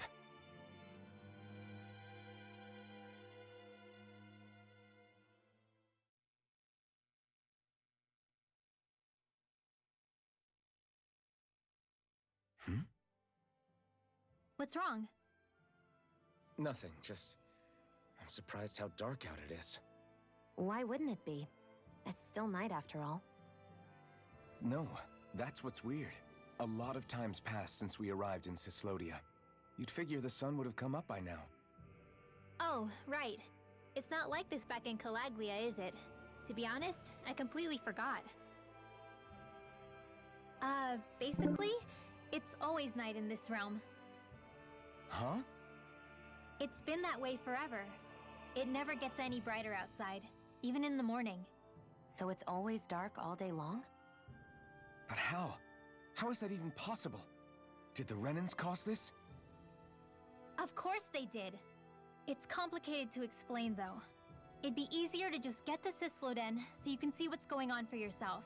What's wrong? Nothing, just... I'm surprised how dark out it is. Why wouldn't it be? It's still night after all. No, that's what's weird. A lot of time's passed since we arrived in Cislodia. You'd figure the sun would have come up by now. Oh, right. It's not like this back in Calaglia, is it? To be honest, I completely forgot. Basically, it's always night in this realm. Huh? It's been that way forever. It never gets any brighter outside, even in the morning. So it's always dark all day long? But how? How is that even possible? Did the Renans cause this? Of course they did. It's complicated to explain, though. It'd be easier to just get to Sisloden so you can see what's going on for yourself.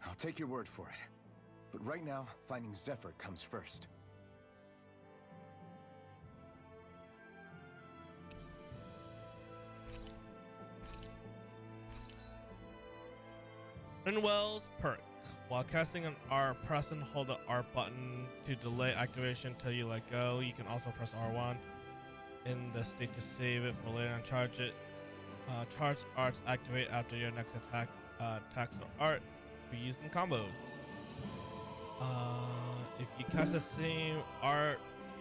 I'll take your word for it. But right now, finding Zephyr comes first. Rinwell's perk. While casting an R, press and hold the R button to delay activation until you let go. You can also press R1 in the state to save it for later and charge it. Charged arts activate after your next attack. Attacks or art be used in combos. If you cast the same art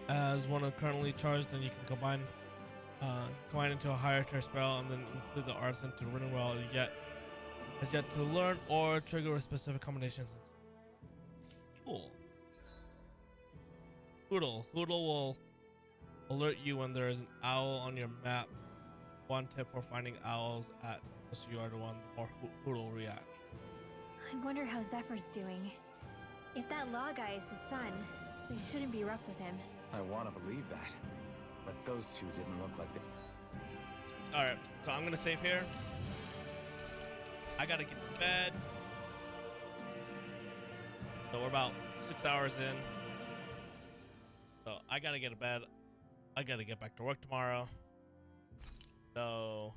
as one of currently charged, then you can combine into a higher tier spell and then include the arts into Rinwell has yet to learn or trigger with specific combinations. Cool. Hoodle will alert you when there is an owl on your map. One tip for finding owls at closer you are to one, the more Hoodle react. I wonder how Zephyr's doing. If that law guy is his son, they shouldn't be rough with him. I want to believe that. But those two didn't look like they... Alright, so I'm gonna save here. I gotta get to bed. So we're about 6 hours in. So I gotta get to bed. I gotta get back to work tomorrow. So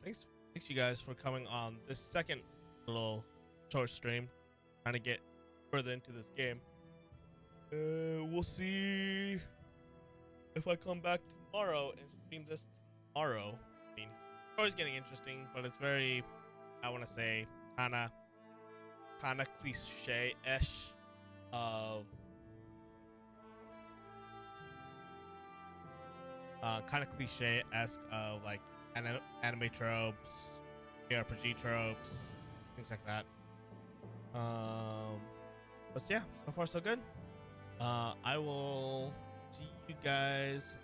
thanks you guys for coming on this second little short stream, trying to get further into this game. We'll see if I come back tomorrow and stream this tomorrow. I mean, it's always getting interesting, but it's very, I want to say, kind of cliche-ish of kind of cliche-esque of like anime tropes, RPG tropes, things like that. But yeah, so far so good. I will see you guys